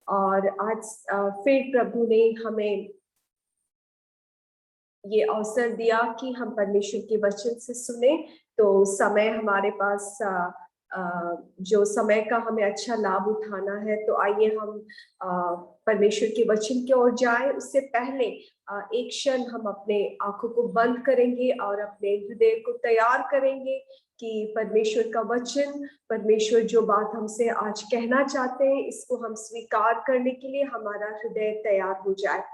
और आज फिर प्रभु ने हमें ये अवसर दिया कि हम परमेश्वर के वचन से सुने। तो समय हमारे पास जो समय का हमें अच्छा लाभ उठाना है, तो आइए हम परमेश्वर के वचन की ओर जाएं। उससे पहले एक क्षण हम अपने आंखों को बंद करेंगे और अपने हृदय को तैयार करेंगे कि परमेश्वर का वचन, परमेश्वर जो बात हमसे आज कहना चाहते हैं, इसको हम स्वीकार करने के लिए हमारा हृदय तैयार हो जाए।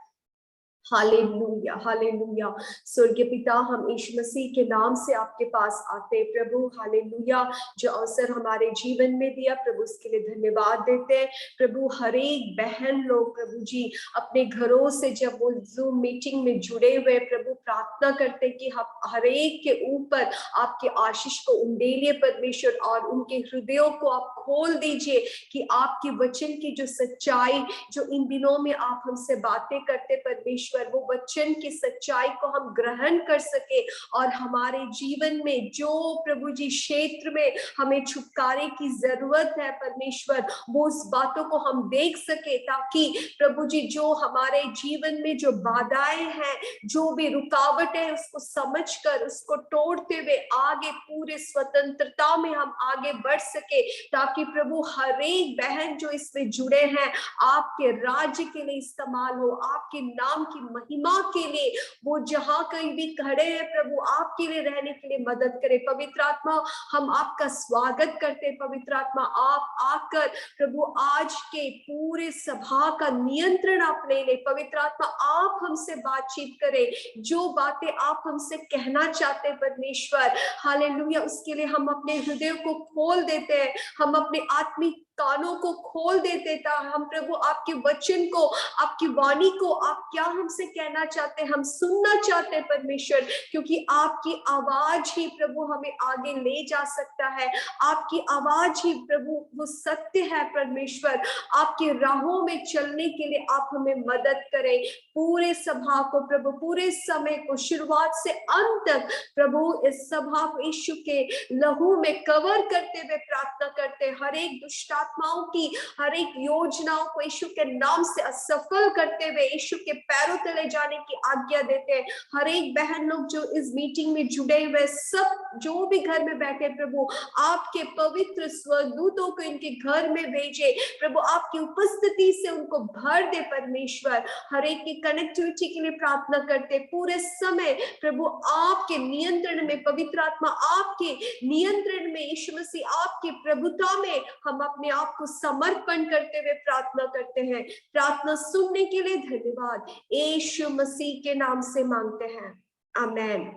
Hallelujah, hallelujah. स्वर्गीय पिता, हम यीशु मसीह के नाम से आपके पास आते हैं प्रभु। हालेलुया, जो अवसर हमारे जीवन में दिया प्रभु, उसके लिए धन्यवाद देते हैं प्रभु। हर एक बहन लोग प्रभु जी अपने घरों से जब वो जूम मीटिंग में जुड़े हुए प्रभु, प्रार्थना करते कि हम हर एक के ऊपर आपके आशीष को उंडेलिए परमेश्वर, और उनके हृदयों को आप खोल दीजिए कि आपके वचन की जो सच्चाई, जो इन दिनों में आप हमसे बातें करते परमेश्वर, वो वचन की सच्चाई को हम ग्रहण कर सके और हमारे जीवन में जो प्रभु जी क्षेत्र में हमें छुटकारे की जरूरत है परमेश्वर, वो उस बातों को हम देख सके, ताकि प्रभु जी जो हमारे जीवन में जो बाधाएं हैं, जो भी रुकावट है, उसको समझकर उसको तोड़ते हुए आगे पूरे स्वतंत्रता में हम आगे बढ़ सके, ताकि प्रभु हर एक बहन जो इसमें जुड़े हैं आपके राज्य के लिए इस्तेमाल हो, आपके नाम की महिमा के लिए वो जहां कहीं भी खड़े हैं प्रभु, आपके लिए रहने के लिए मदद करे। पवित्र आत्मा, हम आपका स्वागत करते हैं। पवित्र आत्मा, आप आकर प्रभु आज के पूरे सभा का नियंत्रण आप ले ले। पवित्र आत्मा, आप हमसे बातचीत करें, जो बातें आप हमसे कहना चाहते हैं परमेश्वर, हालेलुया, उसके लिए हम अपने हृदय को खोल देते हैं, हम अपने आत्मिक कानों को खोल देते था। हम प्रभु आपके वचन को, आपकी वाणी को, आप क्या हमसे कहना चाहते हैं, हम सुनना चाहते हैं परमेश्वर, क्योंकि आपकी आवाज ही प्रभु हमें आगे ले जा सकता है। आपकी आवाज ही प्रभु वो सत्य है परमेश्वर। आपके राहों में चलने के लिए आप हमें मदद करें। पूरे सभा को प्रभु, पूरे समय को शुरुआत से अंत तक प्रभु इस सभा को यीशु के लहू में कवर करते हुए प्रार्थना करते हैं। हर एक दुष्ट आत्माओं की हर एक योजनाओं को यीशु के नाम से असफल करते हुए यीशु के पैरों तले जाने की आज्ञा देते हैं। हर एक बहन लोग जो इस मीटिंग में जुड़े हुए, सब जो भी घर में बैठे प्रभु, आपके पवित्र स्वर्गदूतों को इनके घर में भेजे प्रभु, आपकी उपस्थिति से उनको भर दे परमेश्वर। हर एक की कनेक्टिविटी के लिए प्रार्थना करते पूरे समय प्रभु आपके नियंत्रण में, पवित्र आत्मा आपके नियंत्रण में, यीशु मसीह आपकी प्रभुता में हम अपने आप को समर्पण करते हुए प्रार्थना करते हैं। प्रार्थना सुनने के लिए धन्यवाद, यीशु मसीह के नाम से मांगते हैं, आमेन,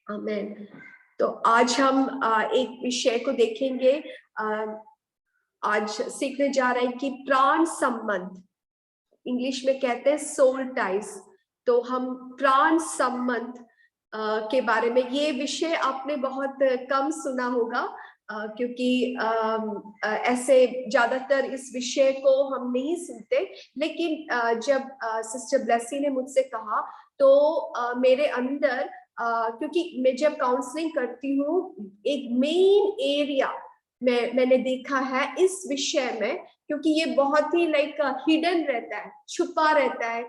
आमेन। तो आज हम एक विषय को देखेंगे। आज सीखने जा रहे हैं कि प्राण संबंध, इंग्लिश में कहते हैं सोल टाइज। तो हम प्राण संबंध के बारे में, ये विषय आपने बहुत कम सुना होगा, क्योंकि ऐसे ज्यादातर इस विषय को हम नहीं सुनते। लेकिन जब सिस्टर ब्लेसी ने मुझसे कहा, तो मेरे अंदर, क्योंकि मैं जब काउंसलिंग करती हूँ, एक मेन एरिया मैंने देखा है इस विषय में, क्योंकि ये बहुत ही हिडन रहता है, छुपा रहता है।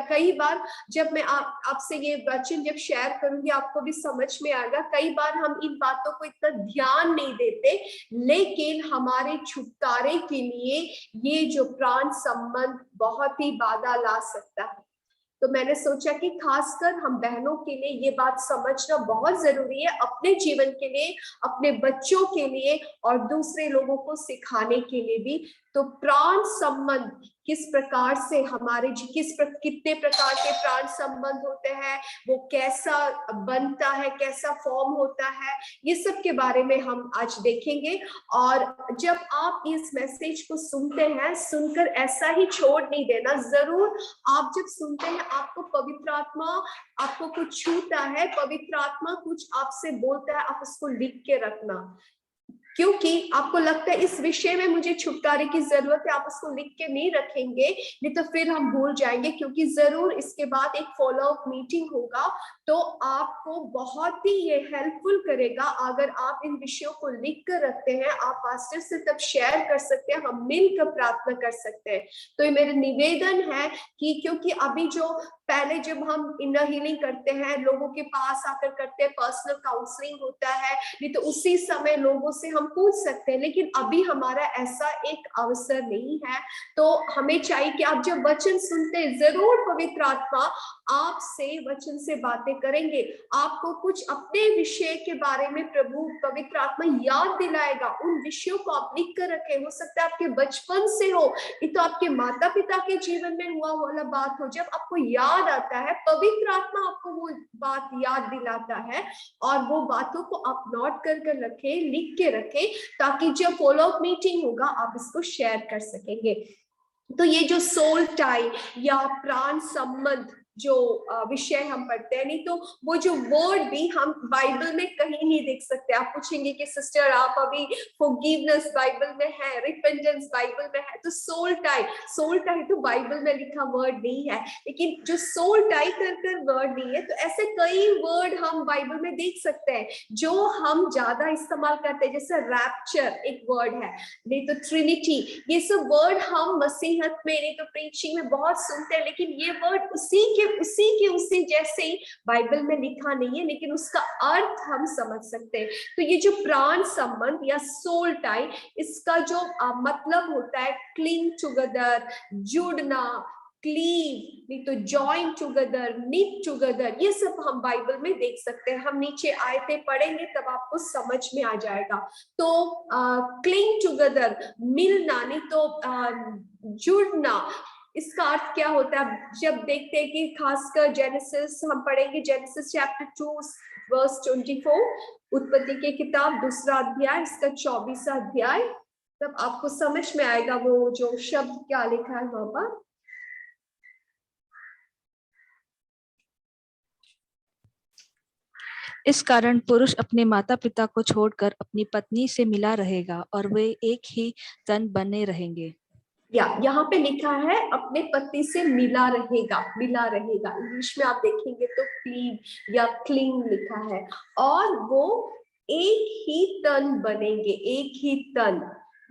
कई बार जब मैं आपसे ये वचन जब शेयर करूंगी, आपको भी समझ में आएगा। कई बार हम इन बातों को इतना ध्यान नहीं देते, लेकिन हमारे छुटकारे के लिए ये जो प्राण संबंध बहुत ही बाधा ला सकता है। तो मैंने सोचा कि खासकर हम बहनों के लिए ये बात समझना बहुत जरूरी है, अपने जीवन के लिए, अपने बच्चों के लिए और दूसरे लोगों को सिखाने के लिए भी। तो प्राण संबंध किस प्रकार से हमारे कितने प्रकार के प्राण संबंध होते हैं, वो कैसा बनता है, कैसा फॉर्म होता है, ये सब के बारे में हम आज देखेंगे। और जब आप इस मैसेज को सुनते हैं, सुनकर ऐसा ही छोड़ नहीं देना, जरूर आप जब सुनते हैं आपको पवित्र आत्मा आपको कुछ छूता है, पवित्र आत्मा कुछ आपसे बोलता है, आप उसको लिख के रखना। क्योंकि आपको लगता है इस विषय में मुझे छुटकारे की जरूरत है, आप उसको लिख के नहीं रखेंगे, नहीं तो फिर हम भूल जाएंगे, क्योंकि जरूर इसके बाद एक फॉलो अप मीटिंग होगा। तो आपको बहुत ही ये हेल्पफुल करेगा अगर आप इन विषयों को लिख कर रखते हैं। आप पास्टर से तब शेयर कर सकते हैं, हम मिलकर प्रार्थना कर सकते हैं। तो ये मेरा निवेदन है कि क्योंकि अभी जो पहले जब हम इनर हीलिंग करते हैं, लोगों के पास आकर करते हैं, पर्सनल काउंसलिंग होता है, नहीं तो उसी समय लोगों से हम पूछ सकते हैं, लेकिन अभी हमारा ऐसा एक अवसर नहीं है। तो हमें चाहिए कि आप जब वचन सुनते हैं, जरूर पवित्र आत्मा आपसे वचन से बातें करेंगे, आपको कुछ अपने विषय के बारे में प्रभु पवित्र आत्मा याद दिलाएगा। उन विषयों को आप लिख कर रखें, हो सकता है आपके बचपन से हो, ये तो आपके माता पिता के जीवन में हुआ वाला बात हो, जब आपको याद आता है, पवित्र आत्मा आपको वो बात याद दिलाता है, और वो बातों को आप नोट कर रखें, लिख के रखें, ताकि जब फॉलो अप मीटिंग होगा आप इसको शेयर कर सकेंगे। तो ये जो सोल टाई या प्राण संबंध जो विषय हम पढ़ते हैं, नहीं तो वो जो वर्ड भी हम बाइबल में कहीं नहीं देख सकते। आप पूछेंगे कि सिस्टर आप अभी फॉरगिवनेस बाइबल में है, रिपेंटेंस बाइबल में है, तो सोल टाई तो बाइबल में लिखा वर्ड नहीं है, लेकिन जो सोल टाई कर वर्ड नहीं है। तो ऐसे कई वर्ड हम बाइबल में देख सकते हैं जो हम ज्यादा इस्तेमाल करते हैं, जैसे रैप्चर एक वर्ड है, नहीं तो ट्रिनिटी, ये सब वर्ड हम मसीहत में, नहीं तो प्रीचिंग में बहुत सुनते हैं, लेकिन ये वर्ड उसी जैसे ही बाइबल में लिखा नहीं है, लेकिन उसका अर्थ हम समझ सकते हैं। तो ये जो प्राण संबंध या सोल टाई, इसका जो मतलब होता है क्लिंग टुगेदर, जुड़ना, क्लीव, नहीं तो जॉइन टुगेदर, निट टुगेदर, ये सब हम बाइबल में देख सकते हैं। हम नीचे आयतें पढ़ेंगे तब आपको समझ में आ जाएगा। तो क्लिंग टुगेदर, मिलना, नहीं तो जुड़ना, इसका अर्थ क्या होता है? जब देखते हैं कि खासकर जेनेसिस हम पढ़ेंगे, जेनेसिस चैप्टर 2 वर्स 24, उत्पत्ति की किताब 2 अध्याय, इसका 24वां अध्याय, तब आपको समझ में आएगा वो जो शब्द क्या लिखा है वहां पर। इस कारण पुरुष अपने माता पिता को छोड़कर अपनी पत्नी से मिला रहेगा और वे एक ही तन बने रहेंगे। यहाँ पे लिखा है अपने पति से मिला रहेगा, मिला रहेगा। इंग्लिश में आप देखेंगे तो क्लीव या क्लिंग लिखा है, और वो एक ही तन बनेंगे, एक ही तन,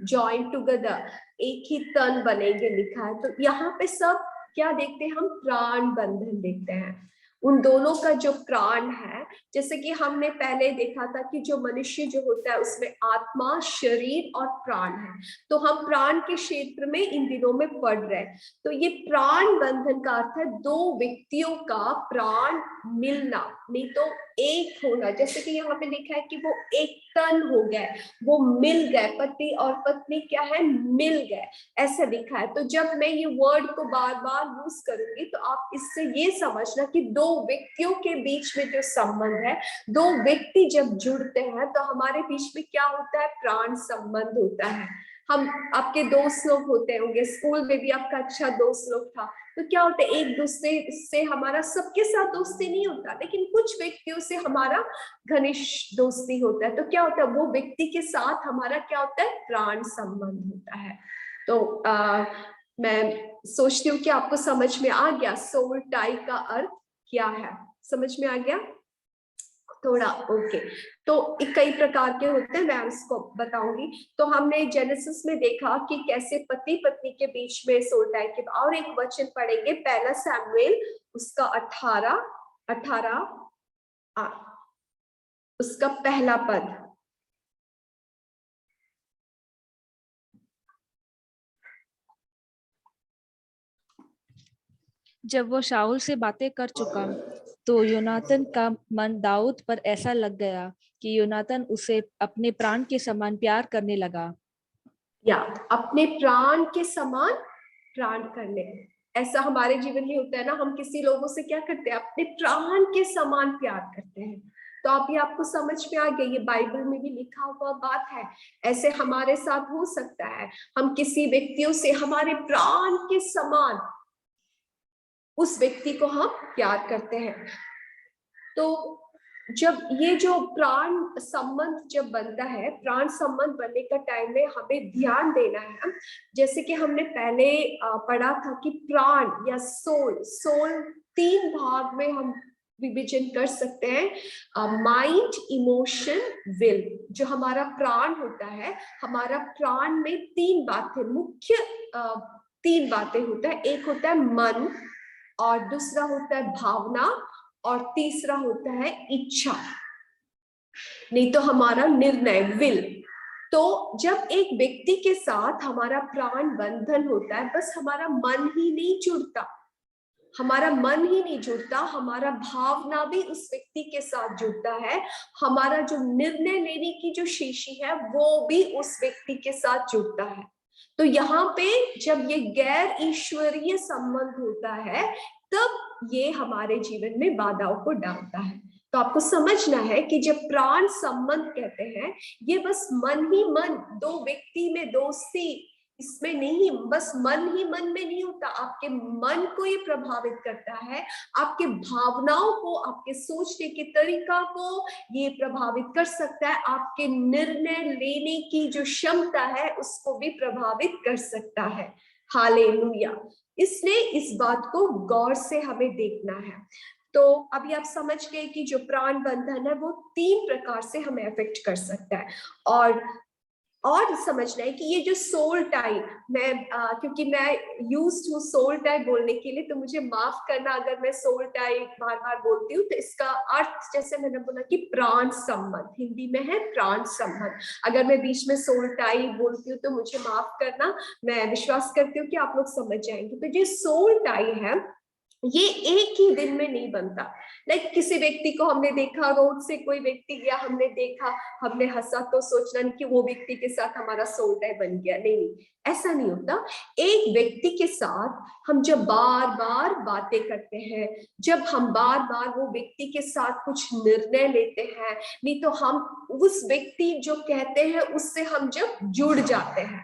जॉइन टुगेदर, एक ही तन बनेंगे लिखा है। तो यहाँ पे सब क्या देखते हैं हम? प्राण बंधन देखते हैं, उन दोनों का जो प्राण है। जैसे कि हमने पहले देखा था कि जो मनुष्य जो होता है उसमें आत्मा, शरीर और प्राण है, तो हम प्राण के क्षेत्र में इन दिनों में पढ़ रहे हैं। तो ये प्राण बंधन का अर्थ है दो व्यक्तियों का प्राण मिलना, नहीं तो एक होना। जैसे कि यहाँ पे लिखा है कि वो एक तन हो गए, वो मिल गए, पति और पत्नी क्या है? मिल गए, ऐसा लिखा है। तो जब मैं ये वर्ड को बार बार यूज करूंगी तो आप इससे ये समझना कि दो व्यक्तियों के बीच में जो संबंध है, दो व्यक्ति जब जुड़ते हैं तो हमारे बीच में क्या होता है? प्राण संबंध होता है। हम, आपके दोस्त लोग होते होंगे, स्कूल में भी आपका अच्छा दोस्त लोग था, तो क्या होता है? एक दूसरे से हमारा सबके साथ दोस्ती नहीं होता, लेकिन कुछ व्यक्तियों से हमारा घनिष्ठ दोस्ती होता है। तो क्या होता है? वो व्यक्ति के साथ हमारा क्या होता है? प्राण संबंध होता है। तो मैं सोचती हूँ कि आपको समझ में आ गया सोल टाई का अर्थ क्या है, समझ में आ गया थोड़ा? ओके। तो कई प्रकार के होते हैं, मैं उसको बताऊंगी। तो हमने जेनेसिस में देखा कि कैसे पति पत्नी के बीच में सोल टाई के, और एक वचन पढ़ेंगे, पहला सैमुएल उसका 18 उसका पहला पद। जब वो शाऊल से बातें कर चुका तो योनातन का मन दाऊद पर ऐसा लग गया कि योनातन उसे अपने प्राण के समान प्यार करने लगा। या अपने प्राण के समान प्राण करने, ऐसा हमारे जीवन में होता है ना, हम किसी लोगों से क्या करते हैं? अपने प्राण के समान प्यार करते हैं। तो आप ये, आपको समझ में आ गया, ये बाइबल में भी लिखा हुआ बात है। ऐसे हमारे साथ हो सकता है, हम किसी व्यक्तियों से हमारे प्राण के समान उस व्यक्ति को हम प्यार करते हैं। तो जब ये जो प्राण संबंध जब बनता है, प्राण संबंध बनने का टाइम में हमें ध्यान देना है। जैसे कि हमने पहले पढ़ा था कि प्राण या सोल 3 भाग में हम विभाजन कर सकते हैं, माइंड, इमोशन, विल। जो हमारा प्राण होता है, हमारा प्राण में 3 बातें मुख्य 3 बातें होता है। एक होता है मन, और दूसरा होता है भावना, और तीसरा होता है इच्छा, नहीं तो हमारा निर्णय, विल। तो जब एक व्यक्ति के साथ हमारा प्राण बंधन होता है, बस हमारा मन ही नहीं जुड़ता, हमारा मन ही नहीं जुड़ता, हमारा भावना भी उस व्यक्ति के साथ जुड़ता है, हमारा जो निर्णय लेने की जो शेषी है वो भी उस व्यक्ति के साथ जुड़ता है। तो यहाँ पे जब ये गैर ईश्वरीय संबंध होता है, तब ये हमारे जीवन में बाधाओं को डालता है। तो आपको समझना है कि जब प्राण संबंध कहते हैं, ये बस मन ही मन, 2 व्यक्ति में दोस्ती, इसमें नहीं, बस मन ही मन में नहीं होता, आपके मन को ये प्रभावित करता है, आपके भावनाओं को, आपके सोचने के तरीका को ये प्रभावित कर सकता है, आपके निर्णय लेने की जो क्षमता है उसको भी प्रभावित कर सकता है। हालेलुया। इसलिए इस बात को गौर से हमें देखना है। तो अभी आप समझ गए कि जो प्राण बंधन है वो 3 प्रकार से हमें अफेक्ट कर सकता है। और समझना है कि ये जो सोल टाई, क्योंकि मैं यूज्ड हूँ सोल टाई बोलने के लिए, तो मुझे माफ करना अगर मैं सोल टाई बार बार बोलती हूँ। तो इसका अर्थ, जैसे मैंने बोला कि प्राण संबंध, हिंदी में है प्राण संबंध। अगर मैं बीच में सोल टाई बोलती हूँ तो मुझे माफ करना, मैं विश्वास करती हूँ कि आप लोग समझ जाएंगे। तो जो सोल टाई है, ये एक ही दिन में नहीं बनता। लाइक किसी व्यक्ति को हमने देखा, रोड से कोई व्यक्ति गया, हमने देखा, हमने हंसा, तो सोचना नहीं कि वो व्यक्ति के साथ हमारा सोल टाई बन गया। नहीं, ऐसा नहीं होता। एक व्यक्ति के साथ हम जब बार बार बातें करते हैं, जब हम बार बार वो व्यक्ति के साथ कुछ निर्णय लेते हैं, नहीं तो हम उस व्यक्ति जो कहते हैं उससे हम जब जुड़ जाते हैं,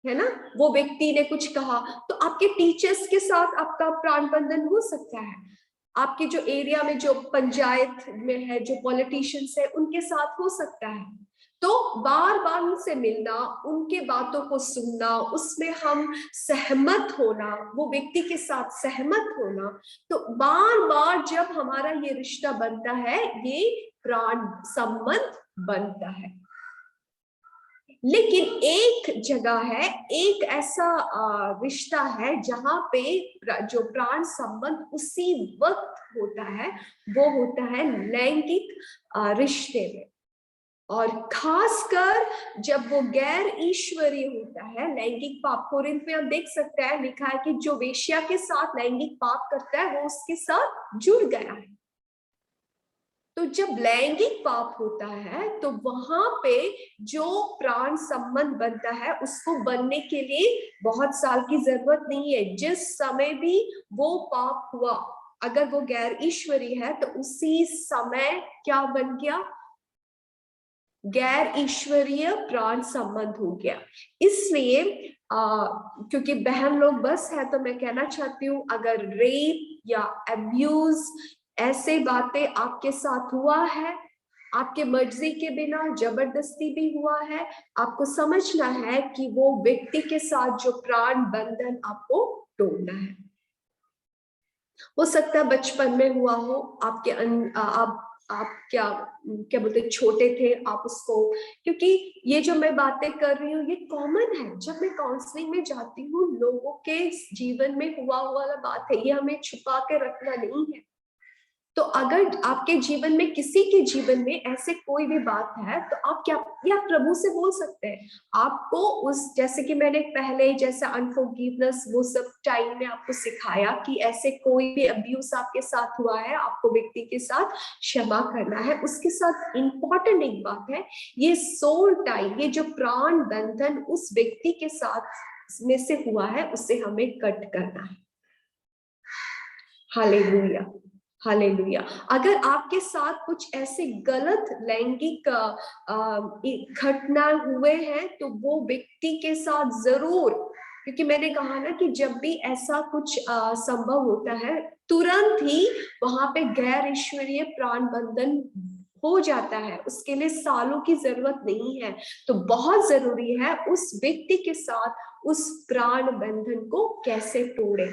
है ना। वो व्यक्ति ने कुछ कहा, तो आपके टीचर्स के साथ आपका प्राण बंधन हो सकता है, आपके जो एरिया में जो पंचायत में है, जो पॉलिटिशियंस है, उनके साथ हो सकता है। तो बार बार उनसे मिलना, उनके बातों को सुनना, उसमें हम सहमत होना, वो व्यक्ति के साथ सहमत होना, तो बार बार जब हमारा ये रिश्ता बनता है, ये प्राण संबंध बनता है। लेकिन एक जगह है, एक ऐसा रिश्ता है जहां पे जो प्राण संबंध उसी वक्त होता है, वो होता है लैंगिक रिश्ते में। और खासकर जब वो गैर ईश्वरीय होता है, लैंगिक पाप। कोरिन्थ में हम देख सकते हैं, लिखा है कि जो वेश्या के साथ लैंगिक पाप करता है वो उसके साथ जुड़ गया है। तो जब लैंगिक पाप होता है, तो वहां पे जो प्राण संबंध बनता है, उसको बनने के लिए बहुत साल की जरूरत नहीं है। जिस समय भी वो पाप हुआ, अगर वो गैर ईश्वरी है, तो उसी समय क्या बन गया? गैर ईश्वरीय प्राण संबंध हो गया। इसलिए क्योंकि बहन लोग बस है, तो मैं कहना चाहती हूँ, अगर रेप या अब्यूज, ऐसे बातें आपके साथ हुआ है, आपके मर्जी के बिना जबरदस्ती भी हुआ है, आपको समझना है कि वो व्यक्ति के साथ जो प्राण बंधन आपको तोड़ना है। हो सकता है बचपन में हुआ हो, आपके आप क्या बोलते, छोटे थे आप उसको, क्योंकि ये जो मैं बातें कर रही हूँ ये कॉमन है। जब मैं काउंसलिंग में जाती हूँ, लोगों के जीवन में हुआ हुआ बात है, ये हमें छुपा के रखना नहीं है। तो अगर आपके जीवन में, किसी के जीवन में ऐसे कोई भी बात है, तो आप क्या, या प्रभु से बोल सकते हैं। आपको उस, जैसे कि मैंने पहले जैसा अनफॉरगिवनेस, वो सब टाइम में आपको सिखाया कि ऐसे कोई भी अब्यूज आपके साथ हुआ है, आपको व्यक्ति के साथ क्षमा करना है। उसके साथ इंपॉर्टेंट एक बात है, ये सोल टाई, ये जो प्राण बंधन उस व्यक्ति के साथ में से हुआ है, उसे हमें कट करना है। Hallelujah, hallelujah. अगर आपके साथ कुछ ऐसे गलत लैंगिक घटना हुए हैं, तो वो व्यक्ति के साथ जरूर क्योंकि मैंने कहा ना कि जब भी ऐसा कुछ संभव होता है, तुरंत ही वहां पे गैर ईश्वरीय प्राण बंधन हो जाता है। उसके लिए सालों की जरूरत नहीं है। तो बहुत जरूरी है उस व्यक्ति के साथ उस प्राण बंधन को कैसे तोड़े।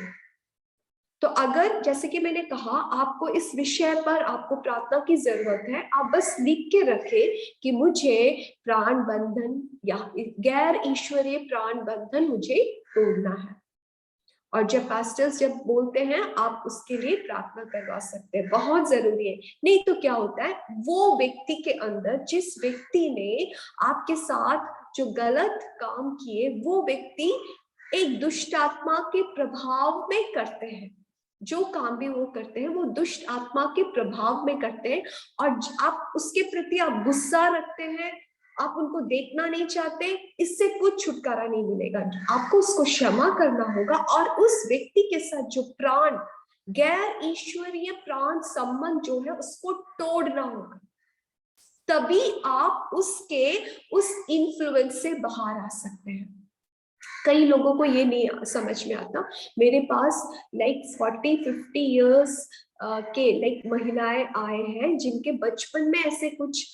तो अगर जैसे कि मैंने कहा आपको इस विषय पर आपको प्रार्थना की जरूरत है, आप बस लिख के रखें कि मुझे प्राण बंधन या गैर ईश्वरीय प्राण बंधन मुझे तोड़ना है। और जब पास्टर्स जब बोलते हैं आप उसके लिए प्रार्थना करवा सकते हैं, बहुत जरूरी है। नहीं तो क्या होता है, वो व्यक्ति के अंदर, जिस व्यक्ति ने आपके साथ जो गलत काम किए, वो व्यक्ति एक दुष्ट आत्मा के प्रभाव में करते हैं। जो काम भी वो करते हैं वो दुष्ट आत्मा के प्रभाव में करते हैं, और आप उसके प्रति आप गुस्सा रखते हैं, आप उनको देखना नहीं चाहते, इससे कुछ छुटकारा नहीं मिलेगा। आपको उसको क्षमा करना होगा और उस व्यक्ति के साथ जो प्राण गैर ईश्वरीय प्राण संबंध जो है उसको तोड़ना होगा। तभी आप उसके उस इन्फ्लुएंस से बाहर आ सकते हैं। कई लोगों को ये नहीं समझ में आता। मेरे पास लाइक 40-50 इयर्स के महिलाएं आए हैं जिनके बचपन में ऐसे कुछ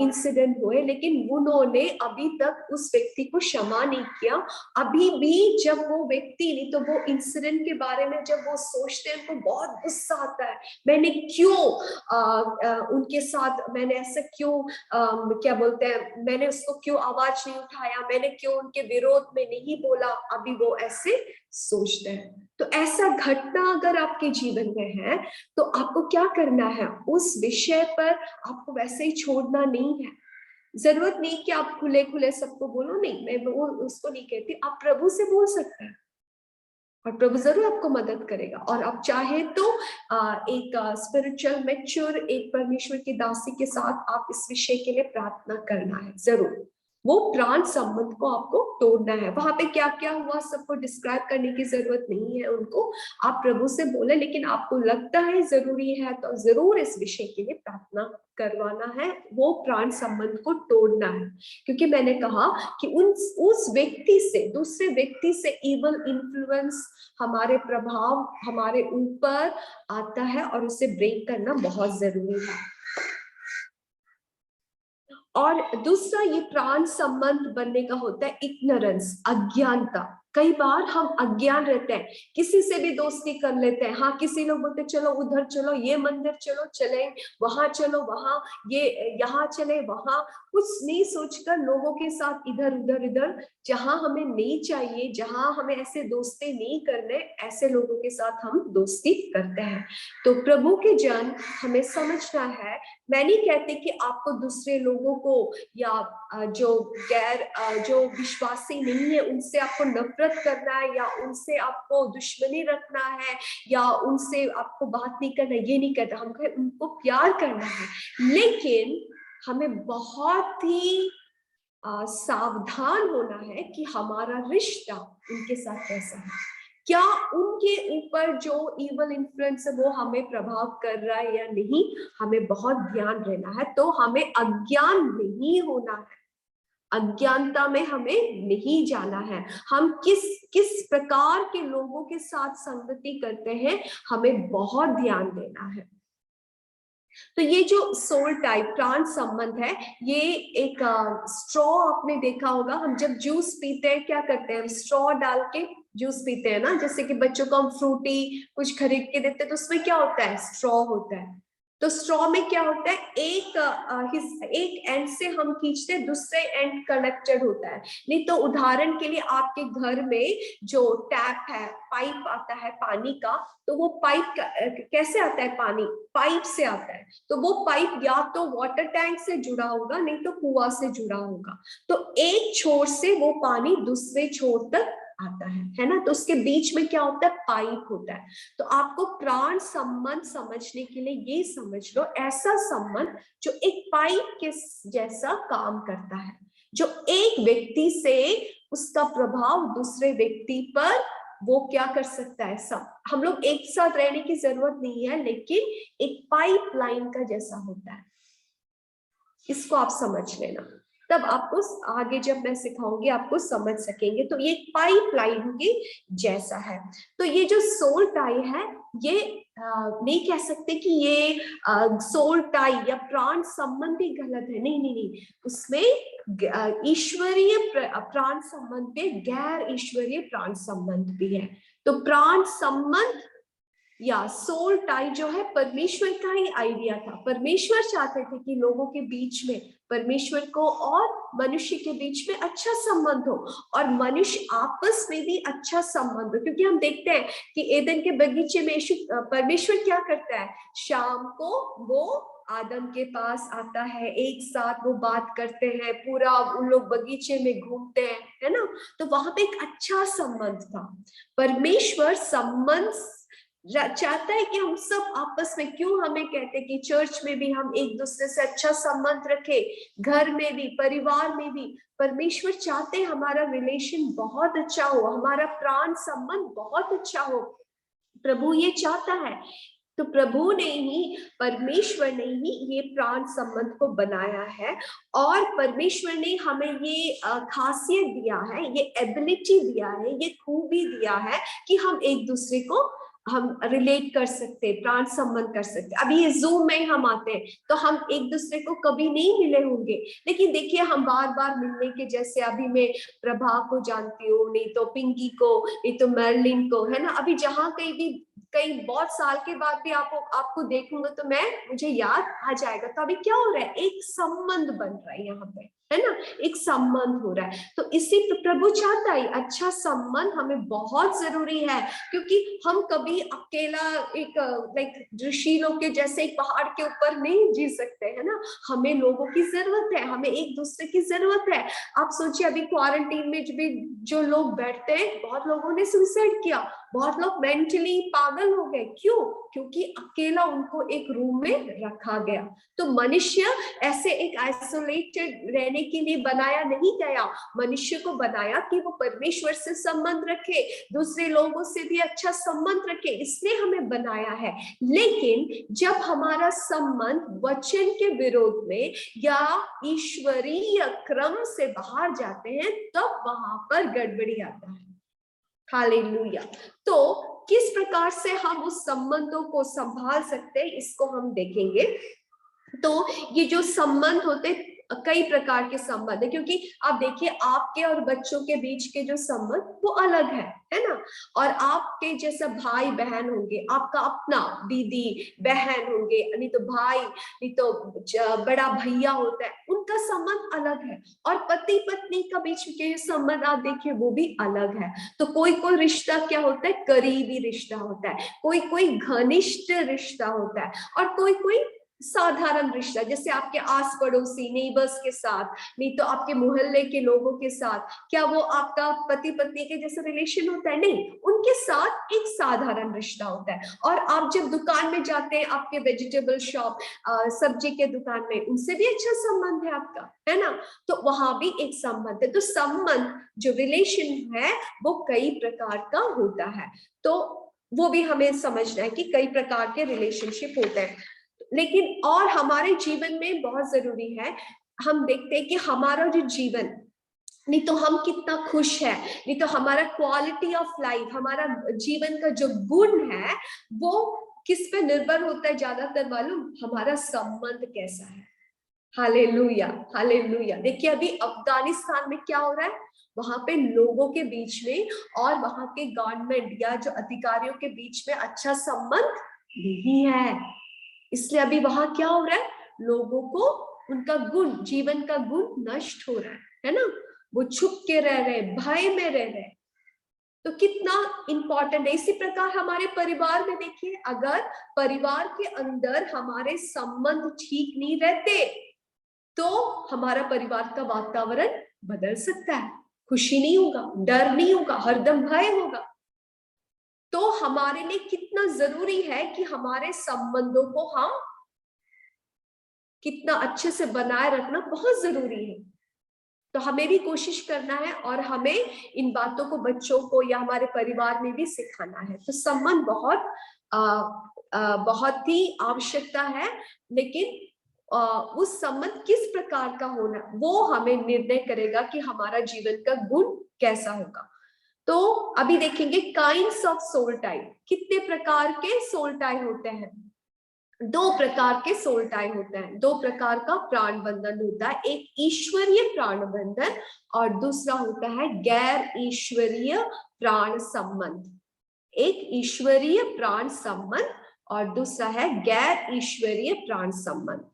इंसिडेंट हुए, लेकिन उन्होंने अभी तक उस व्यक्ति को क्षमा नहीं किया। अभी भी जब वो व्यक्ति, नहीं तो वो इंसिडेंट के बारे में जब वो सोचते हैं उनको बहुत गुस्सा आता है। मैंने क्यों उनके साथ, मैंने ऐसा क्यों क्या बोलते हैं, मैंने उसको क्यों आवाज नहीं उठाया, मैंने क्यों उनके विरोध में नहीं बोला। अभी वो ऐसे सोचते हैं। तो ऐसा घटना अगर आपके जीवन में है तो आपको क्या करना है, उस विषय पर आपको वैसे ही छोड़ना नहीं है। जरूरत नहीं कि आप खुले खुले सबको बोलो, नहीं, मैं वो उसको नहीं कहती। आप प्रभु से बोल सकते हैं और प्रभु जरूर आपको मदद करेगा। और आप चाहे तो एक स्पिरिचुअल मैच्योर एक परमेश्वर की दासी के साथ आप इस विषय के लिए प्रार्थना करना है जरूर। वो प्राण संबंध को आपको तोड़ना है। वहां पे क्या क्या हुआ सबको डिस्क्राइब करने की जरूरत नहीं है उनको, आप प्रभु से बोले। लेकिन आपको लगता है जरूरी है तो जरूर इस विषय के लिए प्रार्थना करवाना है, वो प्राण संबंध को तोड़ना है। क्योंकि मैंने कहा कि उस व्यक्ति से, दूसरे व्यक्ति से इवल इन्फ्लुएंस, हमारे प्रभाव हमारे ऊपर आता है और उसे ब्रेक करना बहुत जरूरी है। और दूसरा ये प्राण संबंध बनने का होता है इग्नोरेंस, अज्ञानता। कई बार हम अज्ञान रहते हैं, किसी से भी दोस्ती कर लेते हैं। हाँ, किसी लोग बोलते चलो उधर चलो, ये मंदिर चलो, चले वहां, चलो वहां, ये यहाँ चले वहां, कुछ नहीं सोचकर लोगों के साथ इधर उधर इधर, जहां हमें नहीं चाहिए, जहां हमें ऐसे दोस्ती नहीं करने, ऐसे लोगों के साथ हम दोस्ती करते हैं। तो प्रभु के जन हमें समझना है। मैं नहीं कहती कि आपको दूसरे लोगों को या जो जो विश्वासी नहीं है उनसे आपको नफरत करना है, या उनसे आपको दुश्मनी रखना है, या उनसे आपको बात नहीं करना, ये नहीं कहता। हमको उनको प्यार करना है, लेकिन हमें बहुत ही सावधान होना है कि हमारा रिश्ता उनके साथ कैसा है। क्या उनके ऊपर जो इवल इन्फ्लुएंस है वो हमें प्रभाव कर रहा है या नहीं, हमें बहुत ध्यान रहना है। तो हमें अज्ञान नहीं होना है, अज्ञानता में हमें नहीं जाना है। हम किस किस प्रकार के लोगों के साथ संगति करते हैं, हमें बहुत ध्यान देना है। तो ये जो सोल टाइप प्राण संबंध है, ये एक स्ट्रॉ आपने देखा होगा। हम जब जूस पीते हैं क्या करते हैं, स्ट्रॉ डाल के जूस पीते हैं ना। जैसे कि बच्चों को हम फ्रूटी कुछ खरीद के देते हैं तो उसमें क्या होता है, स्ट्रॉ होता है। तो स्ट्रॉ में क्या होता है, एक एंड से हम खींचते हैं, दूसरे एंड कनेक्टेड होता है। नहीं तो उदाहरण के लिए आपके घर में जो टैप है, पाइप आता है पानी का, तो वो पाइप कैसे आता है, पानी पाइप से आता है। तो वो पाइप या तो वाटर टैंक से जुड़ा होगा, नहीं तो कुआं से जुड़ा होगा। तो एक छोर से वो पानी दूसरे छोर तक आता है ना। तो उसके बीच में क्या होता है, पाइप होता है। तो आपको प्राण संबंध समझने के लिए ये समझ लो, ऐसा संबंध जो एक पाइप के जैसा काम करता है, जो एक व्यक्ति से उसका प्रभाव दूसरे व्यक्ति पर वो क्या कर सकता है। सब हम लोग एक साथ रहने की जरूरत नहीं है, लेकिन एक पाइपलाइन का जैसा होता है। इसको आप समझ लेना। तब आपको आगे जब मैं सिखाऊंगी आपको समझ सकेंगे। तो ये पाइपलाइन के जैसा है। तो ये जो सोल टाई है, ये नहीं कह सकते कि ये सोल टाई या प्राण संबंध ही गलत है, नहीं नहीं नहीं, उसमें ईश्वरीय प्राण संबंध पे गैर ईश्वरीय प्राण संबंध भी है। तो प्राण संबंध या सोल टाई जो है परमेश्वर का ही आइडिया था। परमेश्वर चाहते थे कि लोगों के बीच में, परमेश्वर को और मनुष्य के बीच में अच्छा संबंध हो, और मनुष्य आपस में भी अच्छा संबंध हो। क्योंकि हम देखते हैं कि एदन के बगीचे में परमेश्वर क्या करता है, शाम को वो आदम के पास आता है, एक साथ वो बात करते हैं, पूरा उन लोग बगीचे में घूमते हैं, है ना। तो वहां पे एक अच्छा संबंध था। परमेश्वर संबंध चाहता है कि हम सब आपस में, क्यों हमें कहते हैं कि चर्च में भी हम एक दूसरे से अच्छा संबंध रखें, घर में भी, परिवार में भी। परमेश्वर चाहते हैं हमारा रिलेशन बहुत अच्छा हो, हमारा प्राण संबंध बहुत अच्छा हो। प्रभु ये चाहता है। तो प्रभु ने ही, परमेश्वर ने ही ये प्राण संबंध को बनाया है, और परमेश्वर ने हमें ये खासियत दिया है, ये एबिलिटी दिया है, ये खूबी दिया है कि हम एक दूसरे को हम रिलेट कर सकते, प्राण संबंध कर सकते। अभी ये जूम में हम आते हैं तो हम एक दूसरे को कभी नहीं मिले होंगे, लेकिन देखिए हम बार बार मिलने के, जैसे अभी मैं प्रभा को जानती हूँ, नहीं तो पिंकी को, नहीं तो मर्लिन को, है ना। अभी जहाँ कहीं भी, कई बहुत साल के बाद भी आपको देखूंगा तो मुझे याद आ जाएगा। तो अभी क्या हो रहा है, एक संबंध बन रहा है यहाँ पे, है ना, एक संबंध हो रहा है। तो इसी प्रभु चाहता है अच्छा संबंध हमें बहुत जरूरी है, क्योंकि हम कभी अकेला एक लाइक ऋषि लोग के जैसे एक पहाड़ के ऊपर नहीं जी सकते, है ना। हमें लोगों की जरूरत है, हमें एक दूसरे की जरूरत है। आप सोचिए अभी क्वारंटीन में भी जो लोग बैठते हैं, बहुत लोगों ने सुसाइड किया, बहुत लोग मेंटली पागल हो गए। क्यों? क्योंकि अकेला उनको एक रूम में रखा गया। तो मनुष्य ऐसे एक आइसोलेटेड रहने के लिए बनाया नहीं गया। मनुष्य को बनाया कि वो परमेश्वर से संबंध रखे, दूसरे लोगों से भी अच्छा संबंध रखे, इसलिए हमें बनाया है। लेकिन जब हमारा संबंध वचन के विरोध में या ईश्वरीय क्रम से बाहर जाते हैं, तब वहां पर गड़बड़ी आता है। हालेलुया। तो किस प्रकार से हम उस संबंधों को संभाल सकते हैं, इसको हम देखेंगे। तो ये जो संबंध होते, कई प्रकार के संबंध है, क्योंकि आप देखिए आपके और बच्चों के बीच के जो संबंध वो अलग है ना। और आपके जैसा भाई बहन होंगे, आपका अपना दीदी बहन होंगे, नहीं तो भाई, नहीं तो बड़ा भैया होता है, उनका संबंध अलग है। और पति पत्नी का बीच के संबंध आप देखिए वो भी अलग है। तो कोई कोई रिश्ता क्या होता है, करीबी रिश्ता होता है, कोई कोई घनिष्ठ रिश्ता होता है, और कोई कोई साधारण रिश्ता, जैसे आपके आस पड़ोसी नेबर्स के साथ, नहीं तो आपके मोहल्ले के लोगों के साथ। क्या वो आपका पति पत्नी के जैसा रिलेशन होता है? नहीं, उनके साथ एक साधारण रिश्ता होता है। और आप जब दुकान में जाते हैं, आपके वेजिटेबल शॉप, सब्जी के दुकान में, उनसे भी अच्छा संबंध है आपका, है ना। तो वहां भी एक संबंध है। तो संबंध जो रिलेशन है वो कई प्रकार का होता है। तो वो भी हमें समझना है कि कई प्रकार के रिलेशनशिप होते हैं। लेकिन और हमारे जीवन में बहुत जरूरी है, हम देखते हैं कि हमारा जो जीवन, नहीं तो हम कितना खुश है, नहीं तो हमारा क्वालिटी ऑफ लाइफ, हमारा जीवन का जो गुण है वो किस पे निर्भर होता है ज्यादातर मालूम? हमारा संबंध कैसा है। Hallelujah, hallelujah. देखिए अभी अफगानिस्तान में क्या हो रहा है, वहां पे लोगों के बीच में और वहां के गवर्नमेंट या जो अधिकारियों के बीच में अच्छा संबंध नहीं है। इसलिए अभी वहां क्या हो रहा है, लोगों को उनका गुण, जीवन का गुण नष्ट हो रहा है ना। वो छुप के रह रहे, भय में रह रहे। तो कितना इंपॉर्टेंट है। इसी प्रकार हमारे परिवार में देखिए, अगर परिवार के अंदर हमारे संबंध ठीक नहीं रहते तो हमारा परिवार का वातावरण बदल सकता है। खुशी नहीं होगा, डर नहीं होगा, हरदम भय होगा। तो हमारे लिए कितना जरूरी है कि हमारे संबंधों को हम कितना अच्छे से बनाए रखना बहुत जरूरी है। तो हमें भी कोशिश करना है और हमें इन बातों को बच्चों को या हमारे परिवार में भी सिखाना है। तो संबंध बहुत ही आवश्यकता है। लेकिन उस संबंध किस प्रकार का होना, वो हमें निर्णय करेगा कि हमारा जीवन का गुण कैसा होगा। तो अभी देखेंगे काइंड्स ऑफ सोल टाई। कितने प्रकार के सोल टाई होते हैं? 2 प्रकार के सोल टाई होते हैं, 2 प्रकार का प्राण बंधन होता है। एक ईश्वरीय प्राण बंधन और दूसरा होता है गैर ईश्वरीय प्राण संबंध। एक ईश्वरीय प्राण संबंध और दूसरा है गैर ईश्वरीय प्राण संबंध।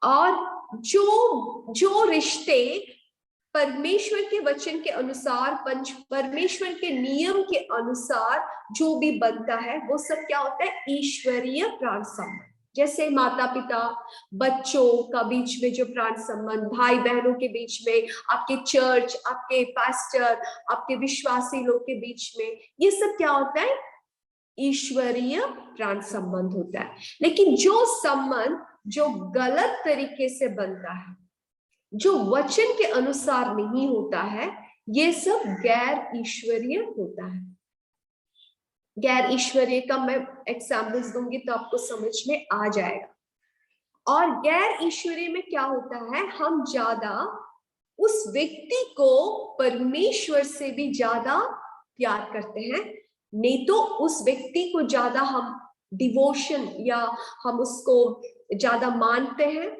और जो रिश्ते परमेश्वर के वचन के अनुसार, परमेश्वर के नियम के अनुसार जो भी बनता है, वो सब क्या होता है? ईश्वरीय प्राण संबंध। जैसे माता पिता बच्चों का बीच में जो प्राण संबंध, भाई बहनों के बीच में, आपके चर्च, आपके पास्टर, आपके विश्वासी लोग के बीच में, ये सब क्या होता है? ईश्वरीय प्राण संबंध होता है। लेकिन जो संबंध जो गलत तरीके से बनता है, जो वचन के अनुसार नहीं होता है, ये सब गैर ईश्वरीय होता है। गैर ईश्वरीय का मैं एग्जाम्पल्स दूंगी तो आपको समझ में आ जाएगा। और गैर ईश्वरीय में क्या होता है? हम ज्यादा उस व्यक्ति को परमेश्वर से भी ज्यादा प्यार करते हैं, नहीं तो उस व्यक्ति को ज्यादा हम डिवोशन या हम उसको ज्यादा मानते हैं।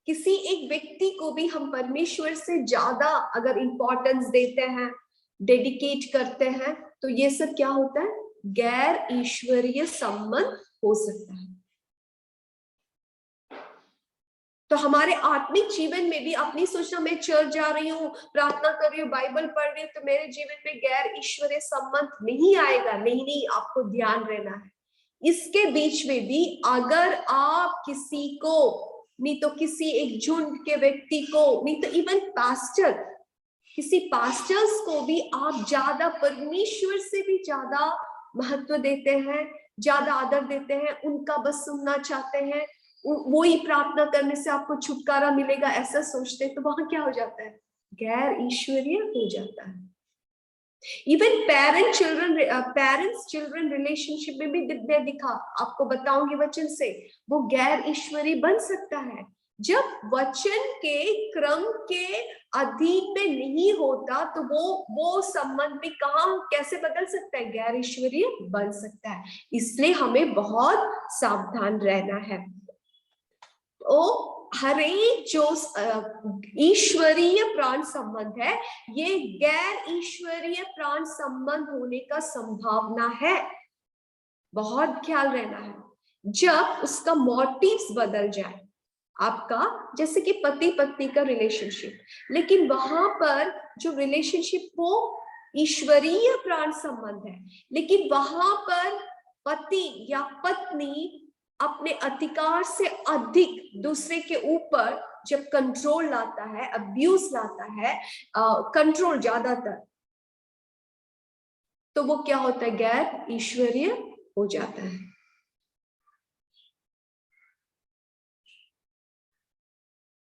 किसी एक व्यक्ति को भी हम परमेश्वर से ज्यादा अगर इंपॉर्टेंस देते हैं, डेडिकेट करते हैं, तो ये सब क्या होता है? गैर ईश्वरीय संबंध हो सकता है। तो हमारे आत्मिक जीवन में भी अपनी सोचना, मैं चर्च जा रही हूँ, प्रार्थना कर रही हूँ, बाइबल पढ़ रही हूँ, तो मेरे जीवन में गैर ईश्वरीय संबंध नहीं आएगा। नहीं, आपको ध्यान रहना है। इसके बीच में भी अगर आप किसी को, नहीं तो किसी एक झुंड के व्यक्ति को, नहीं तो इवन पास्टर, किसी पास्टर्स को भी आप ज्यादा परमेश्वर से भी ज्यादा महत्व देते हैं, ज्यादा आदर देते हैं, उनका बस सुनना चाहते हैं, वो ही प्रार्थना करने से आपको छुटकारा मिलेगा, ऐसा सोचते हैं, तो वहां क्या हो जाता है? गैर ईश्वरीय हो जाता है। इवन पेरेंट्स चिल्ड्रन रिलेशनशिप में भी दिखा, आपको बताऊंगी वचन से, वो गैर ईश्वरीय बन सकता है। जब वचन के क्रम के अधीन में नहीं होता, तो वो संबंध भी कहाँ कैसे बदल सकता है? गैर ईश्वरीय बन सकता है। इसलिए हमें बहुत सावधान रहना है। तो हर एक जो ईश्वरीय प्राण संबंध है, ये गैर ईश्वरीय प्राण संबंध होने का संभावना है। बहुत ख्याल रहना है। जब उसका मोटिव्स बदल जाए, आपका जैसे कि पति पत्नी का रिलेशनशिप, लेकिन वहां पर जो रिलेशनशिप वो ईश्वरीय प्राण संबंध है, लेकिन वहां पर पति या पत्नी अपने अधिकार से अधिक दूसरे के ऊपर जब कंट्रोल लाता है, अब्यूज लाता है, कंट्रोल ज्यादातर, तो वो क्या होता है? गैर ईश्वरीय हो जाता है।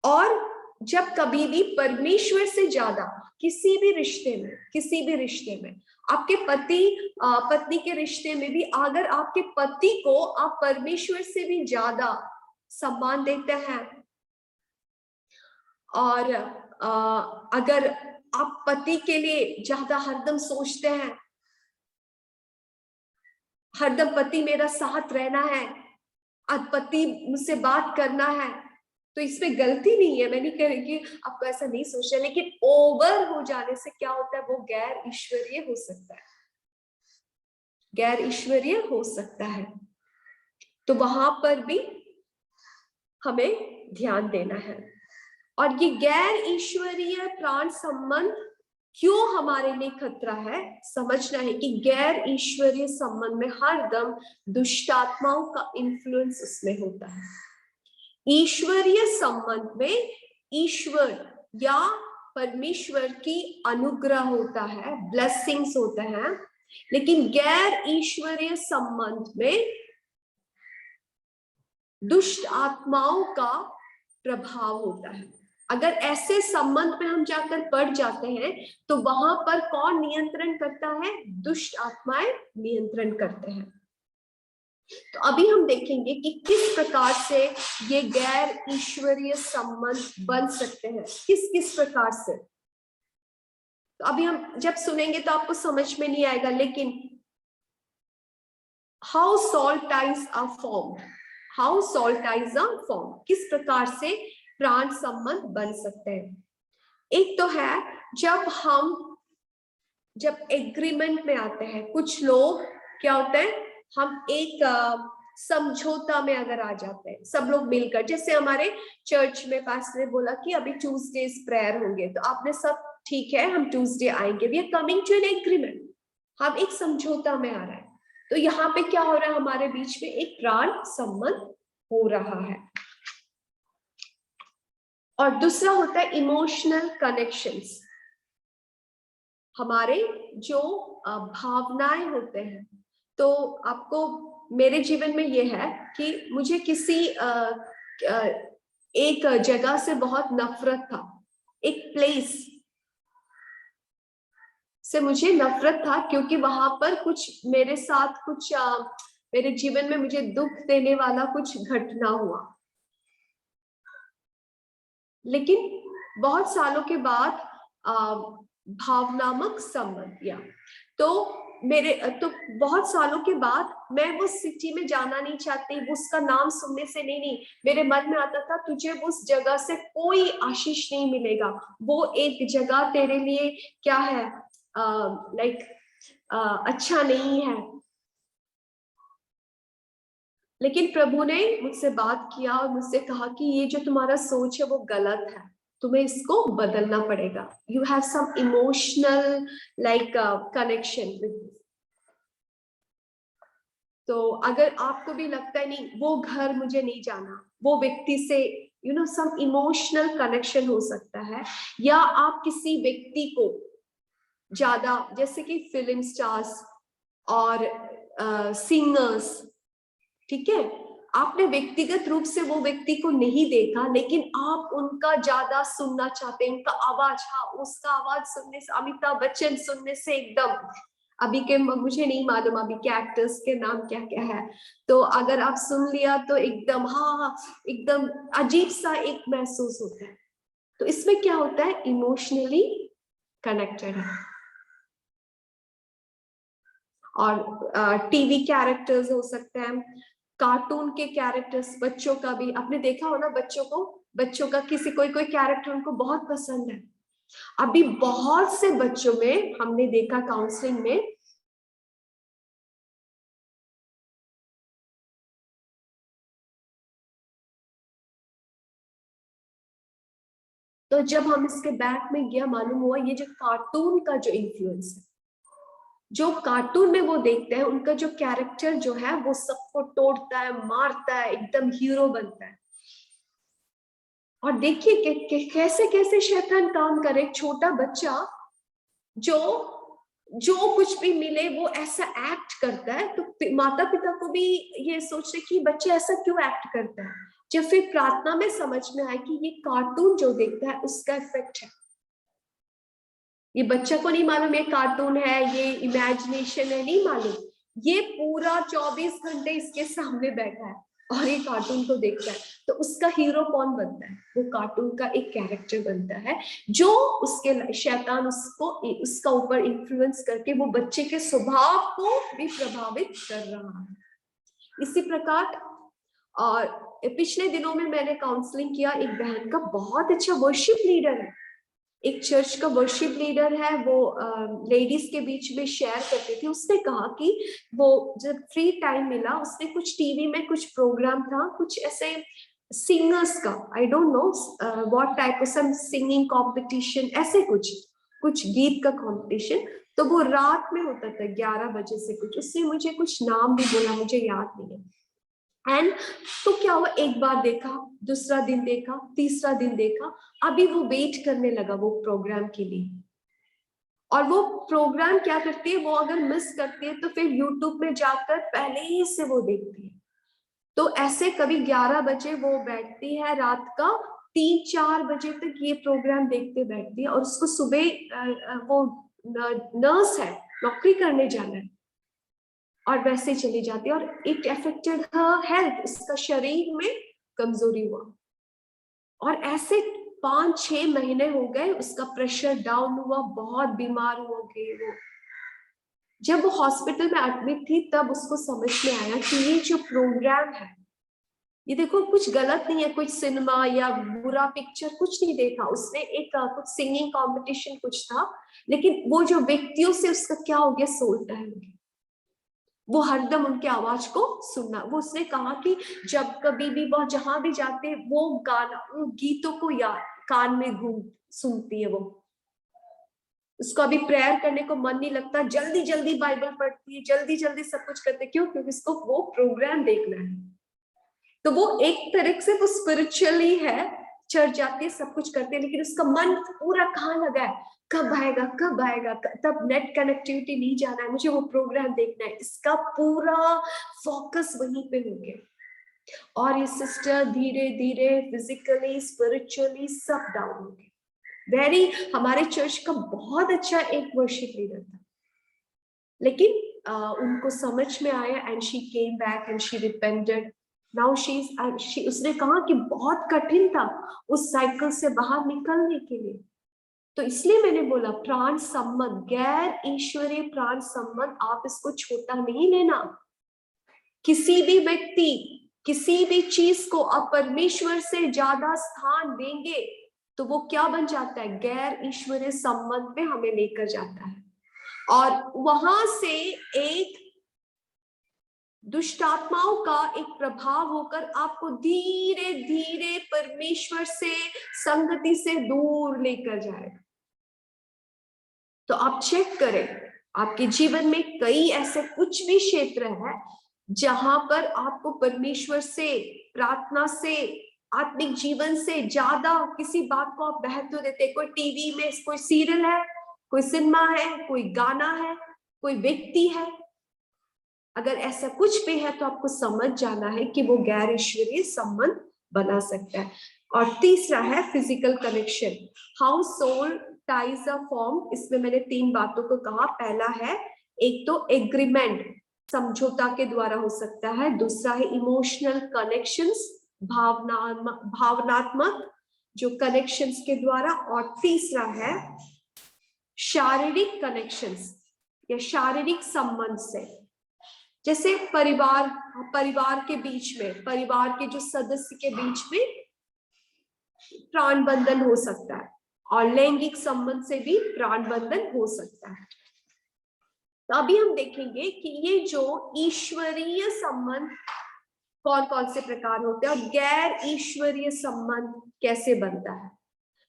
और जब कभी भी परमेश्वर से ज्यादा किसी भी रिश्ते में आपके पति पत्नी के रिश्ते में भी अगर आपके पति को आप परमेश्वर से भी ज्यादा सम्मान देते हैं, और अगर आप पति के लिए ज्यादा हरदम सोचते हैं, हरदम पति मेरा साथ रहना है, आज पति मुझसे बात करना है, तो इसमें गलती नहीं है, मैं नहीं कह रही कि आपको ऐसा नहीं सोचना, लेकिन ओवर हो जाने से क्या होता है? वो गैर ईश्वरीय हो सकता है, गैर ईश्वरीय हो सकता है। तो वहां पर भी हमें ध्यान देना है। और ये गैर ईश्वरीय प्राण संबंध क्यों हमारे लिए खतरा है? समझना है कि गैर ईश्वरीय संबंध में हरदम दुष्ट आत्माओं का इन्फ्लुएंस उसमें होता है। ईश्वरीय संबंध में ईश्वर या परमेश्वर की अनुग्रह होता है, ब्लेसिंग्स होते हैं, लेकिन गैर ईश्वरीय संबंध में दुष्ट आत्माओं का प्रभाव होता है। अगर ऐसे संबंध में हम जाकर पड़ जाते हैं, तो वहां पर कौन नियंत्रण करता है? दुष्ट आत्माएं नियंत्रण करते हैं। तो अभी हम देखेंगे कि किस प्रकार से ये गैर ईश्वरीय संबंध बन सकते हैं, किस किस प्रकार से। तो अभी हम जब सुनेंगे तो आपको समझ में नहीं आएगा, लेकिन how soul ties are formed, how soul ties are formed, किस प्रकार से प्राण संबंध बन सकते हैं। एक तो है जब एग्रीमेंट में आते हैं, कुछ लोग क्या होते हैं, हम एक समझौता में अगर आ जाते हैं सब लोग मिलकर, जैसे हमारे चर्च में पास्टर ने बोला कि अभी ट्यूसडेज प्रेयर होंगे, तो आपने सब ठीक है हम ट्यूसडे आएंगे, we are coming to an agreement, हम एक समझौता में आ रहे हैं। तो यहाँ पे क्या हो रहा है, हमारे बीच में एक प्राण संबंध हो रहा है। और दूसरा होता है इमोशनल कनेक्शंस, हमारे जो भावनाएं होते हैं। तो आपको मेरे जीवन में ये है कि मुझे किसी एक जगह से बहुत नफरत था, एक प्लेस से मुझे नफरत था, क्योंकि वहां पर कुछ मेरे साथ कुछ मेरे जीवन में मुझे दुख देने वाला कुछ घटना हुआ। लेकिन बहुत सालों के बाद भावनात्मक संबंध या तो बहुत सालों के बाद मैं वो सिटी में जाना नहीं चाहती, उसका नाम सुनने से नहीं, मेरे मन में आता था तुझे उस जगह से कोई आशीष नहीं मिलेगा, वो एक जगह तेरे लिए क्या है, अच्छा नहीं है। लेकिन प्रभु ने मुझसे बात किया और मुझसे कहा कि ये जो तुम्हारा सोच है वो गलत है, तुम्हें इसको बदलना पड़ेगा। You have some emotional connection with. तो अगर आपको भी लगता है नहीं वो घर मुझे नहीं जाना, वो व्यक्ति से सम इमोशनल कनेक्शन हो सकता है, या आप किसी व्यक्ति को ज्यादा, जैसे कि फिल्म स्टार्स और सिंगर्स, ठीक है, आपने व्यक्तिगत रूप से वो व्यक्ति को नहीं देखा, लेकिन आप उनका ज्यादा सुनना चाहते हैं, उनका आवाज, हाँ उसका आवाज सुनने से, अमिताभ बच्चन सुनने से एकदम, अभी के मुझे नहीं मालूम अभी के एक्टर्स के नाम क्या क्या है, तो अगर आप सुन लिया तो एकदम हाँ एकदम अजीब सा एक महसूस होता है। तो इसमें क्या होता है, इमोशनली कनेक्टेड है। और टीवी कैरेक्टर्स हो सकते हैं, कार्टून के कैरेक्टर्स, बच्चों का भी आपने देखा हो ना, बच्चों का किसी कोई कैरेक्टर उनको बहुत पसंद है। अभी बहुत से बच्चों में हमने देखा काउंसलिंग में, तो जब हम इसके बैक में गया मालूम हुआ ये जो कार्टून का जो इन्फ्लुएंस है, जो कार्टून में वो देखते हैं उनका जो कैरेक्टर जो है वो सबको तोड़ता है, मारता है, एकदम हीरो बनता है। और देखिए कैसे कैसे शैतान काम करे, एक छोटा बच्चा जो कुछ भी मिले वो ऐसा एक्ट करता है, तो माता पिता को भी ये सोचते कि बच्चे ऐसा क्यों एक्ट करता है। जब फिर प्रार्थना में समझ में आया कि ये कार्टून जो देखता है उसका इफेक्ट है, ये बच्चा को नहीं मालूम ये कार्टून है, ये इमेजिनेशन है, नहीं मालूम, ये पूरा 24 घंटे इसके सामने बैठा है और ये कार्टून को देखता है। तो उसका हीरो कौन बनता है, वो कार्टून का एक कैरेक्टर बनता है, जो उसके शैतान उसका ऊपर इन्फ्लुएंस करके वो बच्चे के स्वभाव को भी प्रभावित कर रहा है। इसी प्रकार, और पिछले दिनों में मैंने काउंसलिंग किया, एक बहन का बहुत अच्छा वर्शिप लीडर है, एक चर्च का वर्शिप लीडर है, वो लेडीज के बीच में शेयर करते थे। उसने कहा कि वो जब फ्री टाइम मिला उसने कुछ टीवी में कुछ प्रोग्राम था, कुछ ऐसे सिंगर्स का, I don't know what type of some singing competition, ऐसे कुछ गीत का कंपटीशन, तो वो रात में होता था 11 बजे से कुछ, उसने मुझे कुछ नाम भी बोला, मुझे याद नहीं है। एंड तो क्या हुआ, एक बार देखा, दूसरा दिन देखा, तीसरा दिन देखा, अभी वो वेट करने लगा वो प्रोग्राम के लिए। और वो प्रोग्राम क्या करती है, वो अगर मिस करती है तो फिर यूट्यूब में जाकर पहले ही से वो देखती है। तो ऐसे कभी 11 बजे वो बैठती है, रात का 3-4 बजे तक ये प्रोग्राम देखते बैठती है, और उसको सुबह वो नर्स है, नौकरी करने जाना है। और वैसे चली जाती है, और इट अफेक्टेड हर हेल्थ, उसका शरीर में कमजोरी हुआ, और ऐसे 5-6 महीने हो गए, उसका प्रेशर डाउन हुआ, बहुत बीमार हो गई वो। जब वो हॉस्पिटल में एडमिट थी तब उसको समझ में आया कि ये जो प्रोग्राम है, ये देखो कुछ गलत नहीं है, कुछ सिनेमा या बुरा पिक्चर कुछ नहीं देखा उसने, एक कुछ सिंगिंग कंपटीशन कुछ था, लेकिन वो जो व्यक्तियों से उसका क्या हो गया, सोल टच हो गया, वो हरदम उनके आवाज को सुनना। वो उसने कहा कि जब कभी भी वह जहां भी जाते वो गाना, वो गीतों को याद कान में घूम सुनती है, वो उसको अभी प्रेयर करने को मन नहीं लगता, जल्दी जल्दी बाइबल पढ़ती है, जल्दी जल्दी सब कुछ करते, क्यों? क्योंकि उसको वो प्रोग्राम देखना है। तो वो एक तरह से वो स्पिरिचुअली है, चर्च जाती है, सब कुछ करते हैं, लेकिन उसका मन पूरा कहाँ लगा है, कब आएगा कब आएगा, तब नेट कनेक्टिविटी नहीं जाना है, मुझे वो प्रोग्राम देखना है, इसका पूरा फोकस वहीं पे हो गया। और ये सिस्टर धीरे धीरे फिजिकली स्पिरिचुअली सब डाउन हो गई। वेरी, हमारे चर्च का बहुत अच्छा एक वर्शिप लीडर था, लेकिन उनको समझ में आया, and she came back and she repented. Now she उसने कहा कि बहुत कठिन था उस साइकिल से बाहर निकलने के लिए। तो इसलिए मैंने बोला प्राण संबंध, गैर ईश्वरीय प्राण संबंध, आप इसको छोटा नहीं लेना। किसी भी व्यक्ति, किसी भी चीज को आप परमेश्वर से ज्यादा स्थान देंगे तो वो क्या बन जाता है, गैर ईश्वरीय संबंध में हमें लेकर जाता है, और वहां से एक दुष्ट आत्माओं का एक प्रभाव होकर आपको धीरे धीरे परमेश्वर से, संगति से दूर लेकर जाएगा। तो आप चेक करें, आपके जीवन में कई ऐसे कुछ भी क्षेत्र है जहां पर आपको परमेश्वर से, प्रार्थना से, आत्मिक जीवन से ज्यादा किसी बात को आप महत्व देते। कोई टीवी में कोई सीरियल है, कोई सिनेमा है, कोई गाना है, कोई व्यक्ति है, अगर ऐसा कुछ भी है तो आपको समझ जाना है कि वो गैर ईश्वरीय संबंध बना सकता है। और तीसरा है physical connection, how soul ties a form. इसमें मैंने 3 बातों को कहा। पहला है एक तो एग्रीमेंट, समझौता के द्वारा हो सकता है। दूसरा है इमोशनल कनेक्शंस, भावनात्मक जो कनेक्शंस के द्वारा। और तीसरा है शारीरिक कनेक्शंस या शारीरिक संबंध से, जैसे परिवार के बीच में, परिवार के जो सदस्य के बीच में प्राण बंधन हो सकता है, और लैंगिक संबंध से भी प्राण बंधन हो सकता है। तो अभी हम देखेंगे कि ये जो ईश्वरीय संबंध कौन कौन से प्रकार होते हैं और गैर ईश्वरीय संबंध कैसे बनता है।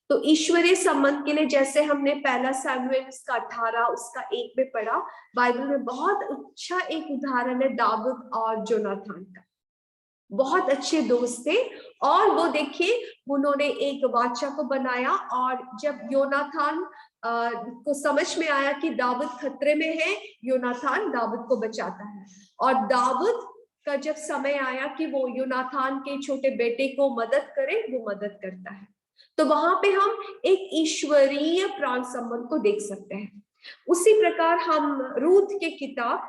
तो ईश्वरीय संबंध के लिए जैसे हमने पहला सैमुएल उसका 18 उसका 1 में पढ़ा, बाइबल में बहुत अच्छा एक उदाहरण है दाऊद और जोनाथन का। बहुत अच्छे दोस्त थे, और वो देखिए उन्होंने एक वाचा को बनाया, और जब योनाथन को समझ में आया कि दाऊद खतरे में है, योनाथन दाऊद को बचाता है। और दाऊद का जब समय आया कि वो योनाथन के छोटे बेटे को मदद करे, वो मदद करता है। तो वहां पे हम एक ईश्वरीय प्राण संबंध को देख सकते हैं। उसी प्रकार हम रूथ के किताब,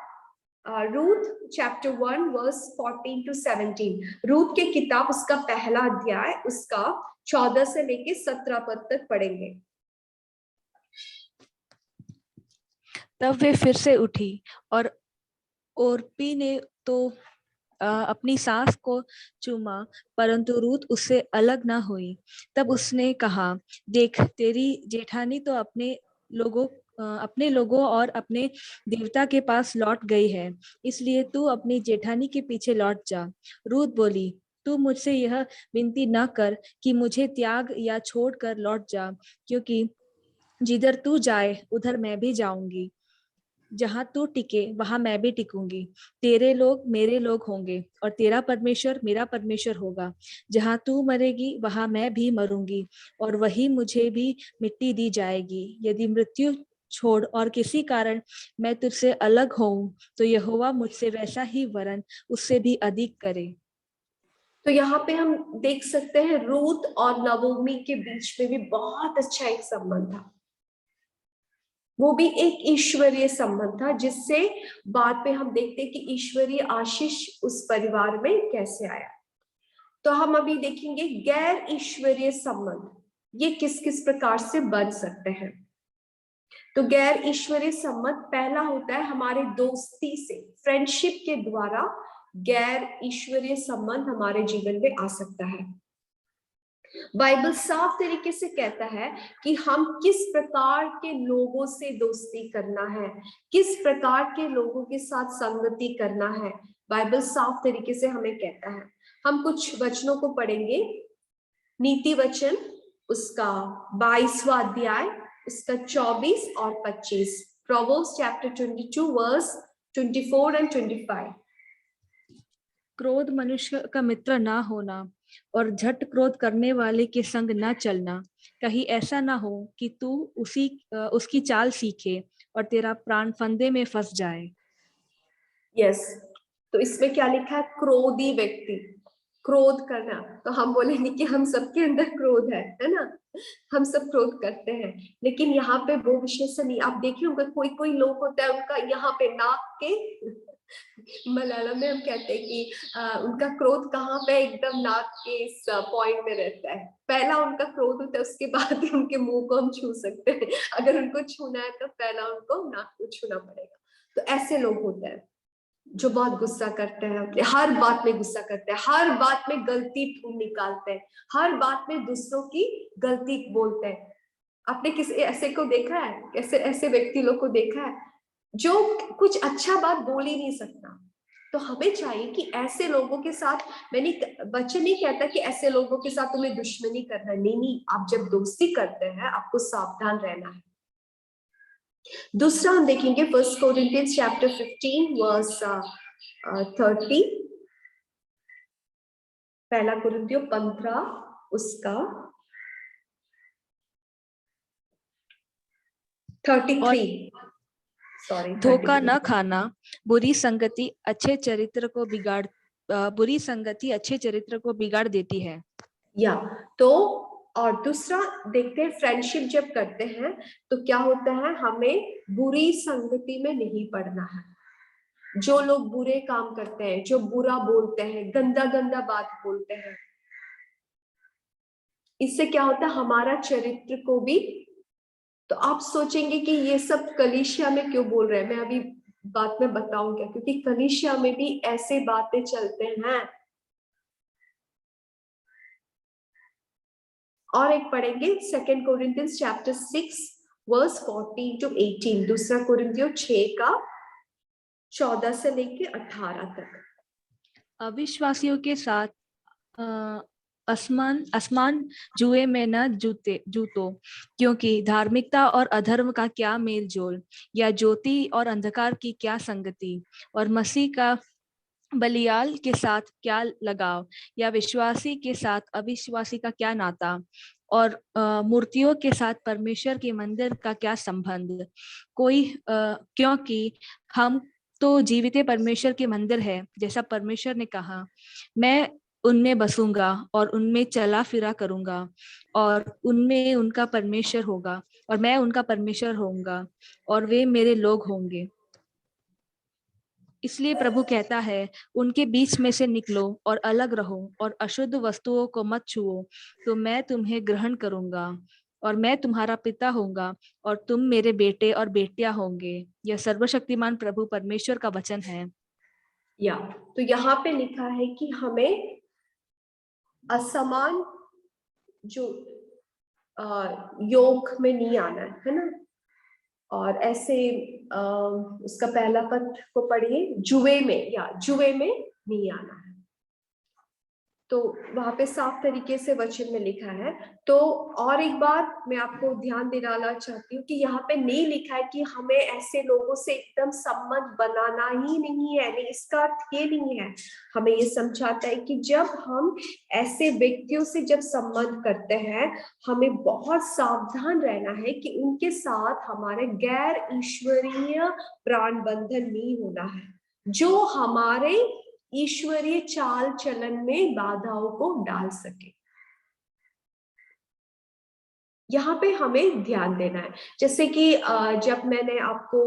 Ruth chapter 1 verse 14 to 17, Ruth के किताब उसका पहला अध्याय उसका 14 से लेके 17 पद तक पढ़ेंगे। तब वे फिर से उठी और ओर्पी ने तो अपनी सास को चूमा, परंतु रूथ उससे अलग ना हुई। तब उसने कहा, देख तेरी जेठानी तो अपने लोगों और अपने देवता के पास लौट गई है, इसलिए तू अपनी जेठानी के पीछे लौट जा। रूथ बोली, तू मुझसे यह विनती न कर कि मुझे त्याग या छोड़ कर लौट जा, क्योंकि जिधर तू जाए उधर मैं भी जाऊंगी, जहां तू टिके वहां मैं भी टिकूंगी। तेरे लोग मेरे लोग होंगे और तेरा परमेश्वर मेरा परमेश्वर होगा। जहां तू मरेगी वहां मैं भी मरूंगी, और वही मुझे भी मिट्टी दी जाएगी। यदि मृत्यु छोड़ और किसी कारण मैं तुझसे अलग होऊं, तो यहोवा मुझसे वैसा ही वरन उससे भी अधिक करे। तो यहाँ पे हम देख सकते हैं रूथ और नवोमी के बीच में भी बहुत अच्छा एक संबंध था। वो भी एक ईश्वरीय संबंध था, जिससे बाद में हम देखते हैं कि ईश्वरीय आशीष उस परिवार में कैसे आया। तो हम अभी देखेंगे गैर ईश्वरीय संबंध ये किस किस प्रकार से बन सकते हैं। तो गैर ईश्वरीय संबंध पहला होता है हमारे दोस्ती से, फ्रेंडशिप के द्वारा गैर ईश्वरीय संबंध हमारे जीवन में आ सकता है। बाइबल साफ तरीके से कहता है कि हम किस प्रकार के लोगों से दोस्ती करना है, किस प्रकार के लोगों के साथ संगति करना है। बाइबल साफ तरीके से हमें कहता है। हम कुछ वचनों को पढ़ेंगे। नीति वचन उसका 22वां अध्याय, उसका 24 और 25। Proverbs chapter 22 verse 24 and 25। क्रोध मनुष्य का मित्र ना होना और झट क्रोध करने वाले के संग न चलना, कहीं ऐसा ना हो कि तू उसकी चाल सीखे और तेरा प्राण फंदे में फंस जाए। यस, तो इसमें क्या लिखा है? क्रोधी व्यक्ति, क्रोध करना। तो हम बोलेंगे कि हम सबके अंदर क्रोध है ना, हम सब क्रोध करते हैं, लेकिन यहाँ पे वो विशेषण नहीं। आप देखिए होंगे कोई कोई लोग होता है उनका यहाँ पे नाक के मलयालम में हम कहते हैं कि उनका क्रोध कहाँ पे एकदम नाक के इस पॉइंट में रहता है। पहला उनका क्रोध होता है, उसके बाद ही उनके मुंह को हम छू सकते हैं। अगर उनको छूना है तो पहला उनको नाक को छूना पड़ेगा। तो ऐसे लोग होते हैं जो बहुत गुस्सा करते हैं, हर बात में गुस्सा करते हैं, हर बात में गलती ढूंढ निकालते हैं, हर बात में दूसरों की गलती बोलते हैं। आपने किसी ऐसे को देखा है? कैसे ऐसे व्यक्ति लोग को देखा है जो कुछ अच्छा बात बोल ही नहीं सकता? तो हमें चाहिए कि ऐसे लोगों के साथ, मैंने वचन नहीं कहता कि ऐसे लोगों के साथ तुम्हें दुश्मनी करना है, नहीं, आप जब दोस्ती करते हैं आपको सावधान रहना है। दूसरा हम देखेंगे 1 कोरिंथियंस चैप्टर 15 वर्स 30। पहला कुरिन्थियों 15 उसका 33। सॉरी, धोखा न खाना, बुरी संगति अच्छे चरित्र को बिगाड़ देती है। या तो और दूसरा देखते हैं, फ्रेंडशिप जब करते हैं तो क्या होता है, हमें बुरी संगति में नहीं पड़ना है। जो लोग बुरे काम करते हैं, जो बुरा बोलते हैं, गंदा गंदा बात बोलते हैं, इससे क्या होता है हमारा चरित्र को भी। तो आप सोचेंगे कि ये सब कलीसिया में क्यों बोल रहे हैं, मैं अभी बात में बताऊंगा, क्योंकि कलीसिया में भी ऐसे बातें चलते हैं। और एक पढ़ेंगे 2 कोरिन्थियंस चैप्टर 6 वर्स 14 to 18। दूसरा कोरिन्थियों 6 का 14 से लेके 18 तक। अविश्वासियों के साथ असमान जुए में न जूतो, क्योंकि धार्मिकता और अधर्म का क्या मेल जोल, या ज्योति और अंधकार की क्या संगति, और मसीह का बलियाल के साथ क्या लगाव, या विश्वासी के साथ अविश्वासी का क्या नाता, और मूर्तियों के साथ परमेश्वर के मंदिर का क्या संबंध। क्योंकि हम तो जीवित परमेश्वर के मंदिर है, जैसा परमेश्वर ने कहा, मैं उनमें बसूंगा और उनमें चला फिरा करूंगा, और उनमें उनका परमेश्वर होगा और मैं उनका परमेश्वर होऊंगा, और वे मेरे लोग होंगे। इसलिए प्रभु कहता है, उनके बीच में से निकलो और अलग रहो और अशुद्ध वस्तुओं को मत छुओ, तो मैं तुम्हें ग्रहण करूंगा और मैं तुम्हारा पिता होऊंगा और तुम मेरे बेटे और बेटियां होंगे। यह सर्वशक्तिमान प्रभु परमेश्वर का वचन है। या तो यहाँ पे लिखा है कि हमें असमान जो योग में नहीं आना है ना। और ऐसे उसका पहला पद को पढ़िए, जुए में, या जुए में नहीं आना है। तो वहां पे साफ तरीके से वचन में लिखा है। तो और एक बात मैं आपको ध्यान दिलाना चाहती हूँ कि यहाँ पे नहीं लिखा है कि हमें ऐसे लोगों से एकदम संबंध बनाना ही नहीं है, नहीं, इसका अर्थ ये नहीं है। हमें ये समझाता है कि जब हम ऐसे व्यक्तियों से जब संबंध करते हैं, हमें बहुत सावधान रहना है कि उनके साथ हमारे गैर ईश्वरीय प्राण बंधन नहीं होना है, जो हमारे ईश्वरीय चाल चलन में बाधाओं को डाल सके। यहाँ पे हमें ध्यान देना है। जैसे कि जब मैंने आपको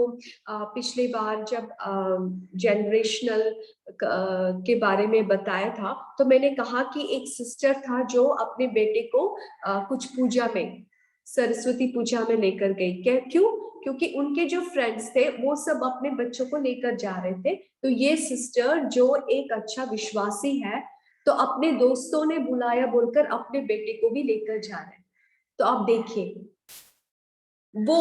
पिछली बार जब जनरेशनल के बारे में बताया था, तो मैंने कहा कि एक सिस्टर था जो अपने बेटे को कुछ पूजा में, सरस्वती पूजा में लेकर गई। क्यों? क्योंकि उनके जो फ्रेंड्स थे वो सब अपने बच्चों को लेकर जा रहे थे, तो ये सिस्टर जो एक अच्छा विश्वासी है, तो अपने दोस्तों ने बुलाया बोलकर अपने बेटे को भी लेकर जा रहे हैं। तो आप देखिए, वो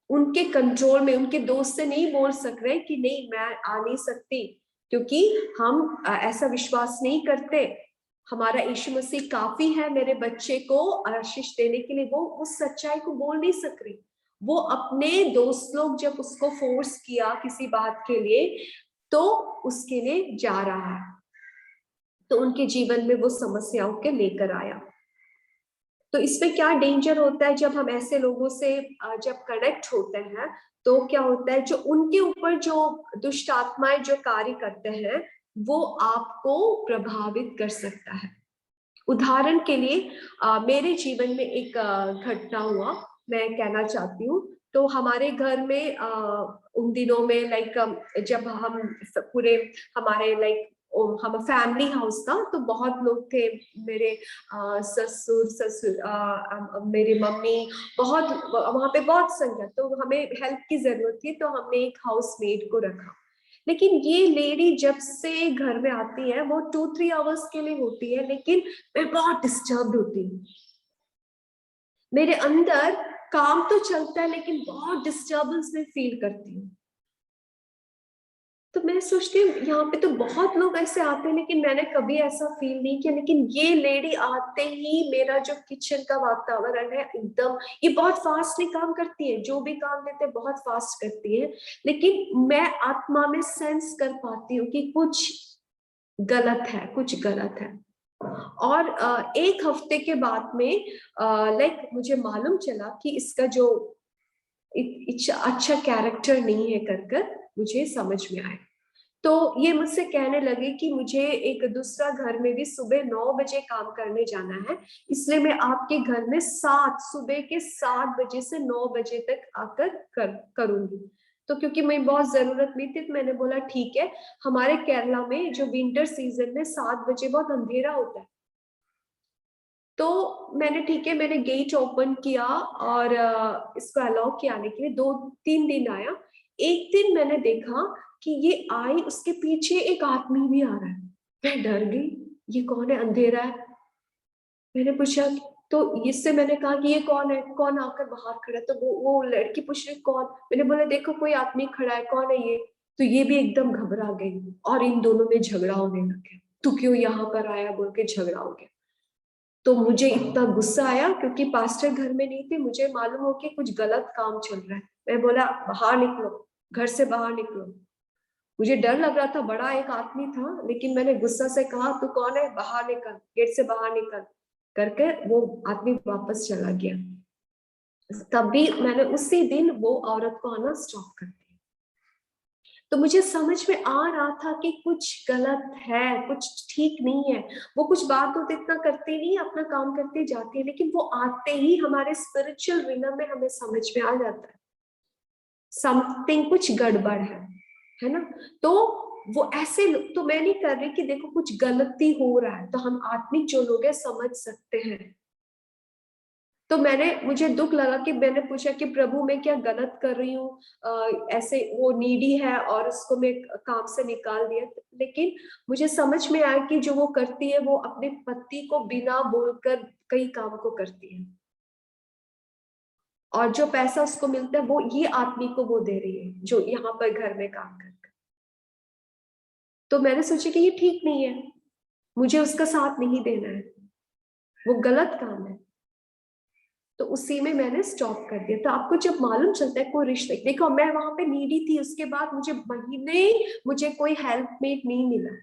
उनके कंट्रोल में, उनके दोस्त से नहीं बोल सक रहे कि नहीं मैं आ नहीं सकती, क्योंकि हम ऐसा विश्वास नहीं करते। हमारा यीशु मसीह काफी है मेरे बच्चे को आशीष देने के लिए। वो उस सच्चाई को बोल नहीं सक रही। वो अपने दोस्त लोग जब उसको फोर्स किया किसी बात के लिए, तो उसके लिए जा रहा है, तो उनके जीवन में वो समस्याओं के लेकर आया। तो इसमें क्या डेंजर होता है, जब हम ऐसे लोगों से जब कनेक्ट होते हैं, तो क्या होता है, जो उनके ऊपर जो दुष्ट आत्माएं जो कार्य करते हैं, वो आपको प्रभावित कर सकता है। उदाहरण के लिए मेरे जीवन में एक घटना हुआ, मैं कहना चाहती हूँ। तो हमारे घर में उन दिनों में जब हम पूरे हमारे हम फैमिली हाउस था, तो बहुत लोग थे। मेरे ससुर मेरी मम्मी, बहुत वहां पे बहुत संख्या, तो हमें हेल्प की जरूरत थी, तो हमने एक हाउस मेड को रखा। लेकिन ये लेडी जब से घर में आती है, वो 2-3 आवर्स के लिए होती है, लेकिन मैं बहुत डिस्टर्ब होती हूँ। मेरे अंदर काम तो चलता है, लेकिन बहुत डिस्टर्बेंस में फील करती हूँ। तो मैं सोचती हूँ यहाँ पे तो बहुत लोग ऐसे आते हैं, लेकिन मैंने कभी ऐसा फील नहीं किया। लेकिन ये लेडी आते ही मेरा जो किचन का वातावरण है एकदम, ये बहुत फास्टली काम करती है, जो भी काम देते हैं बहुत फास्ट करती है, लेकिन मैं आत्मा में सेंस कर पाती हूँ कि कुछ गलत है, कुछ गलत है। और एक हफ्ते के बाद में मुझे मालूम चला कि इसका जो अच्छा कैरेक्टर नहीं है, कर कर मुझे समझ में आया। तो ये मुझसे कहने लगे कि मुझे एक दूसरा घर में भी सुबह 9 बजे काम करने जाना है, इसलिए मैं आपके घर में सुबह के 7 बजे से 9 बजे तक आकर करूंगी। तो क्योंकि मैं बहुत जरूरत में थी, तो मैंने बोला ठीक है। हमारे केरला में जो विंटर सीजन में 7 बजे बहुत अंधेरा होता है, तो मैंने ठीक है, मैंने गेट ओपन किया और इसको अलाउ किया आने के लिए। 2-3 दिन आया। एक दिन मैंने देखा कि ये आई, उसके पीछे एक आदमी भी आ रहा है। मैं डर गई, ये कौन है, अंधेरा है। मैंने पूछा, तो इससे मैंने कहा कि ये कौन है, कौन आकर बाहर खड़ा है। तो वो लड़की पूछ रही कौन। मैंने बोला देखो कोई आदमी खड़ा है, कौन है ये। तो ये भी एकदम घबरा गई और इन दोनों में झगड़ा होने लग गया। तू क्यों यहाँ पर आया बोल के झगड़ा हो गया। तो मुझे इतना गुस्सा आया, क्योंकि पास्टर घर में नहीं थे, मुझे मालूम हो कि कुछ गलत काम चल रहा है। मैं बोला बाहर निकलो, घर से बाहर निकलो। मुझे डर लग रहा था, बड़ा एक आदमी था, लेकिन मैंने गुस्सा से कहा तू कौन है, बाहर निकल, गेट से बाहर निकल करके वो आदमी वापस चला गया। तभी मैंने उसी दिन वो औरत को आना स्टॉप कर दिया। तो मुझे समझ में आ रहा था कि कुछ गलत है, कुछ ठीक नहीं है। वो कुछ बात तो इतना करते नहीं, अपना काम करते जाते हैं, लेकिन वो आते ही हमारे स्पिरिचुअल रिनम में हमें समझ में आ जाता है समथिंग, कुछ गड़बड़ है ना। तो वो ऐसे तो मैं नहीं कर रही कि देखो कुछ गलती हो रहा है, तो हम आत्मिक जो लोग हैं समझ सकते हैं। तो मुझे दुख लगा कि मैंने पूछा कि प्रभु मैं क्या गलत कर रही हूँ। ऐसे वो नीडी है और उसको मैं काम से निकाल दिया। लेकिन मुझे समझ में आया कि जो वो करती है, वो अपने पति को बिना बोलकर कई काम को करती है, और जो पैसा उसको मिलता है वो ये आदमी को वो दे रही है जो यहाँ पर घर में काम करता है। तो मैंने सोचा कि ये ठीक नहीं है, मुझे उसका साथ नहीं देना है, वो गलत काम है। तो उसी में मैंने स्टॉप कर दिया। तो आपको जब मालूम चलता है कोई रिश्ते, देखो मैं वहां पे नीडी थी, उसके बाद मुझे कोई हेल्पमेट नहीं मिला।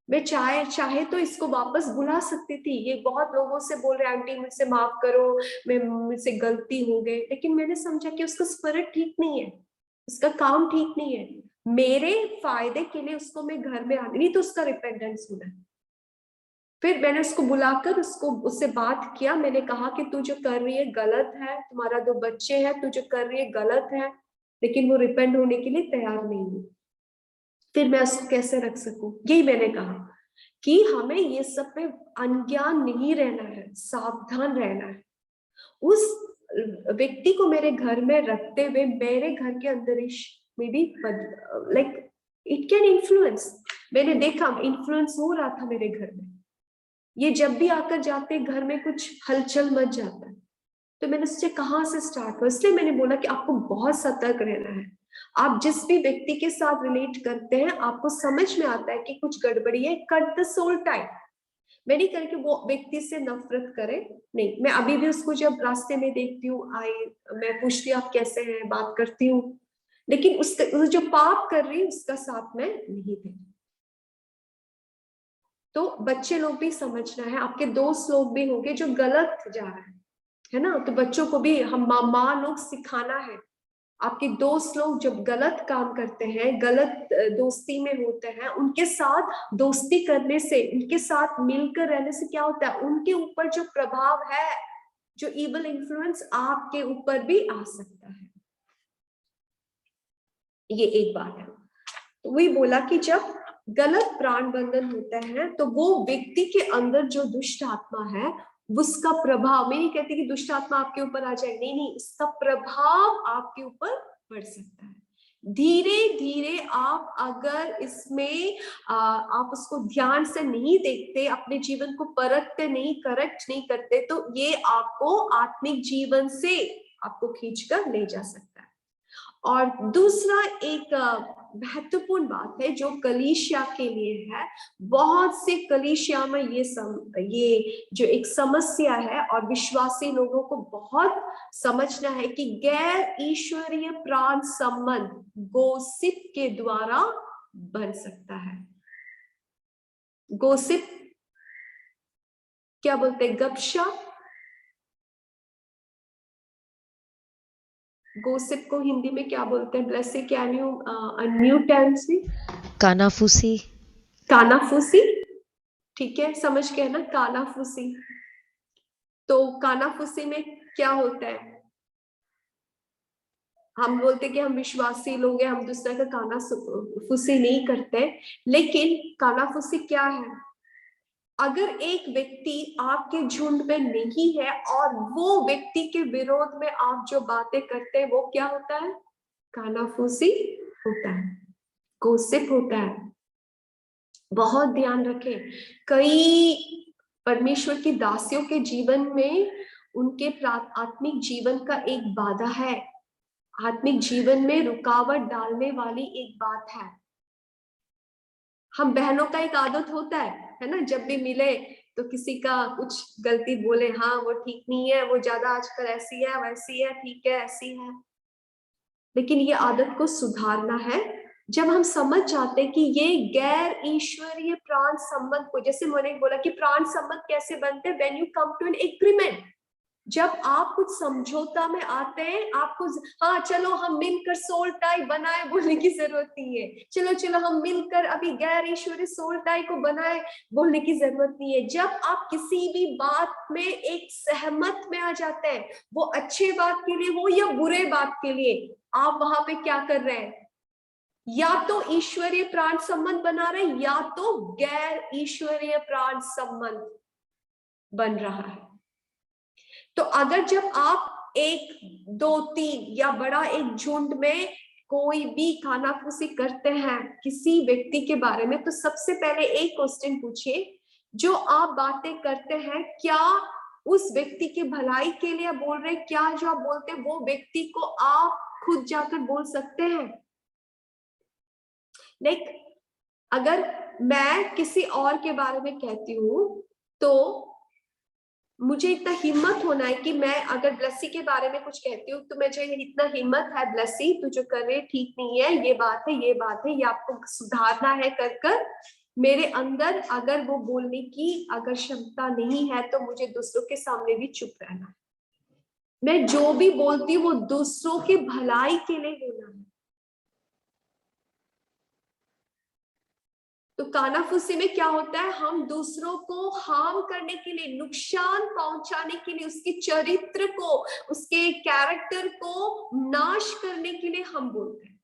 मैं चाहे तो इसको वापस बुला सकती थी। ये बहुत लोगों से बोल रहे आंटी मुझसे माफ करो, मैं मुझसे गलती हो गई, लेकिन मैंने समझा कि उसका स्पिरिट ठीक नहीं है, उसका काम ठीक नहीं है। मेरे फायदे के लिए उसको मैं घर में आने, नहीं तो उसका रिपेंडेंस होना है। फिर मैंने उसको बुलाकर उससे बात किया। मैंने कहा कि तू जो कर रही है गलत है, तुम्हारा 2 बच्चे हैं, तू जो कर रही है गलत है, लेकिन वो रिपेंट होने के लिए तैयार नहीं है। फिर मैं उसको कैसे रख सकूं? यही मैंने कहा कि हमें ये सब पे अनज्ञान नहीं रहना है, सावधान रहना है। उस व्यक्ति को मेरे घर में रखते हुए मेरे घर के अंतरिक्ष में भी लाइक इट कैन इन्फ्लुएंस। मैंने देखा इन्फ्लुएंस हो रहा था मेरे घर में। ये जब भी आकर जाते घर में कुछ हलचल मच जाता है। तो मैंने सोचा कहाँ से स्टार्ट हो, इसलिए मैंने बोला कि आपको बहुत सतर्क रहना है। आप जिस भी व्यक्ति के साथ रिलेट करते हैं आपको समझ में आता है कि कुछ गड़बड़ी है, कट द सोल टाइप। मैं नहीं करके वो व्यक्ति से नफरत करे, नहीं, मैं अभी भी उसको जब रास्ते में देखती हूँ मैं पूछती हूँ आप कैसे हैं, बात करती हूँ, लेकिन उसका जो पाप कर रही उसका साथ में नहीं थे। तो बच्चे लोग भी समझना है, आपके दोस्त लोग भी होंगे जो गलत जा रहे है ना, तो बच्चों को भी हम माँ लोग सिखाना है। आपके दोस्त लोग जब गलत काम करते हैं, गलत दोस्ती में होते हैं, उनके साथ दोस्ती करने से, उनके साथ मिलकर रहने से क्या होता है, उनके ऊपर जो प्रभाव है, जो इविल इन्फ्लुएंस आपके ऊपर भी आ सकता है। ये एक बात है। तो वही बोला कि जब गलत प्राण बंधन होता है तो वो व्यक्ति के अंदर जो दुष्ट आत्मा है उसका प्रभाव, मैं नहीं कहती कि दुष्ट आत्मा आपके ऊपर आ जाए, नहीं नहीं, इसका प्रभाव आपके ऊपर पड़ सकता है। धीरे धीरे आप अगर इसमें आप उसको ध्यान से नहीं देखते, अपने जीवन को परखते नहीं, करेक्ट नहीं करते, तो ये आपको आत्मिक जीवन से आपको खींचकर ले जा सकता है। और दूसरा एक महत्वपूर्ण बात है जो कलीसिया के लिए है, बहुत से कलीसिया में ये जो एक समस्या है और विश्वासी लोगों को बहुत समझना है कि गैर ईश्वरीय प्राण संबंध गोसिप के द्वारा बन सकता है। गोसिप क्या बोलते हैं, गपशप। गोसिप को हिंदी में क्या बोलते हैं? Blessy, can you unmute and see? कानाफूसी। कानाफूसी, ठीक है, समझ के है ना, कानाफूसी। तो कानाफूसी में क्या होता है? हम बोलते कि हम विश्वासी लोग हैं, हम दूसरे का कानाफूसी नहीं करते, लेकिन कानाफूसी क्या है? अगर एक व्यक्ति आपके झुंड में नहीं है और वो व्यक्ति के विरोध में आप जो बातें करते हैं वो क्या होता है? कानाफूसी होता है, गोसिप होता है। बहुत ध्यान रखें, कई परमेश्वर की दासियों के जीवन में उनके आत्मिक जीवन का एक बाधा है, आत्मिक जीवन में रुकावट डालने वाली एक बात है। हम बहनों का एक आदत होता है ना, जब भी मिले तो किसी का कुछ गलती बोले, हाँ वो ठीक नहीं है, वो ज्यादा आजकल ऐसी है, वैसी है, ठीक है, ऐसी है। लेकिन ये आदत को सुधारना है। जब हम समझ जाते हैं कि ये गैर ईश्वरीय प्राण संबंध को, जैसे मैंने बोला कि प्राण संबंध कैसे बनते हैं, when you come to an agreement, जब आप कुछ समझौता में आते हैं, आपको हाँ चलो हम मिलकर सोल टाई बनाए बोलने की जरूरत नहीं है, चलो चलो हम मिलकर अभी गैर ईश्वरीय सोल टाई को बनाए बोलने की जरूरत नहीं है। जब आप किसी भी बात में एक सहमत में आ जाते हैं, वो अच्छे बात के लिए हो या बुरे बात के लिए, आप वहां पे क्या कर रहे हैं? या तो ईश्वरीय प्राण संबंध बना रहे हैं या तो गैर ईश्वरीय प्राण संबंध बन रहा है। तो अगर जब आप 1, 2, 3 या बड़ा एक झुंड में कोई भी कानाफूसी करते हैं किसी व्यक्ति के बारे में, तो सबसे पहले एक क्वेश्चन पूछिए, जो आप बातें करते हैं क्या उस व्यक्ति की भलाई के लिए बोल रहे हैं? क्या जो आप बोलते हैं वो व्यक्ति को आप खुद जाकर बोल सकते हैं? लाइक अगर मैं किसी और के बारे में कहती हूँ तो मुझे इतना हिम्मत होना है कि मैं अगर ब्लेसी के बारे में कुछ कहती हूँ तो मुझे इतना हिम्मत है, ब्लेसी तू जो कर रहे ठीक नहीं है, ये बात है, ये बात है, ये आपको सुधारना है, कर कर मेरे अंदर अगर वो बोलने की अगर क्षमता नहीं है तो मुझे दूसरों के सामने भी चुप रहना है। मैं जो भी बोलती हूँ वो दूसरों के भलाई के लिए बोलना है। तो कानाफूसी में क्या होता है, हम दूसरों को हार्म करने के लिए, नुकसान पहुंचाने के लिए, उसके चरित्र को, उसके कैरेक्टर को नाश करने के लिए हम बोलते हैं।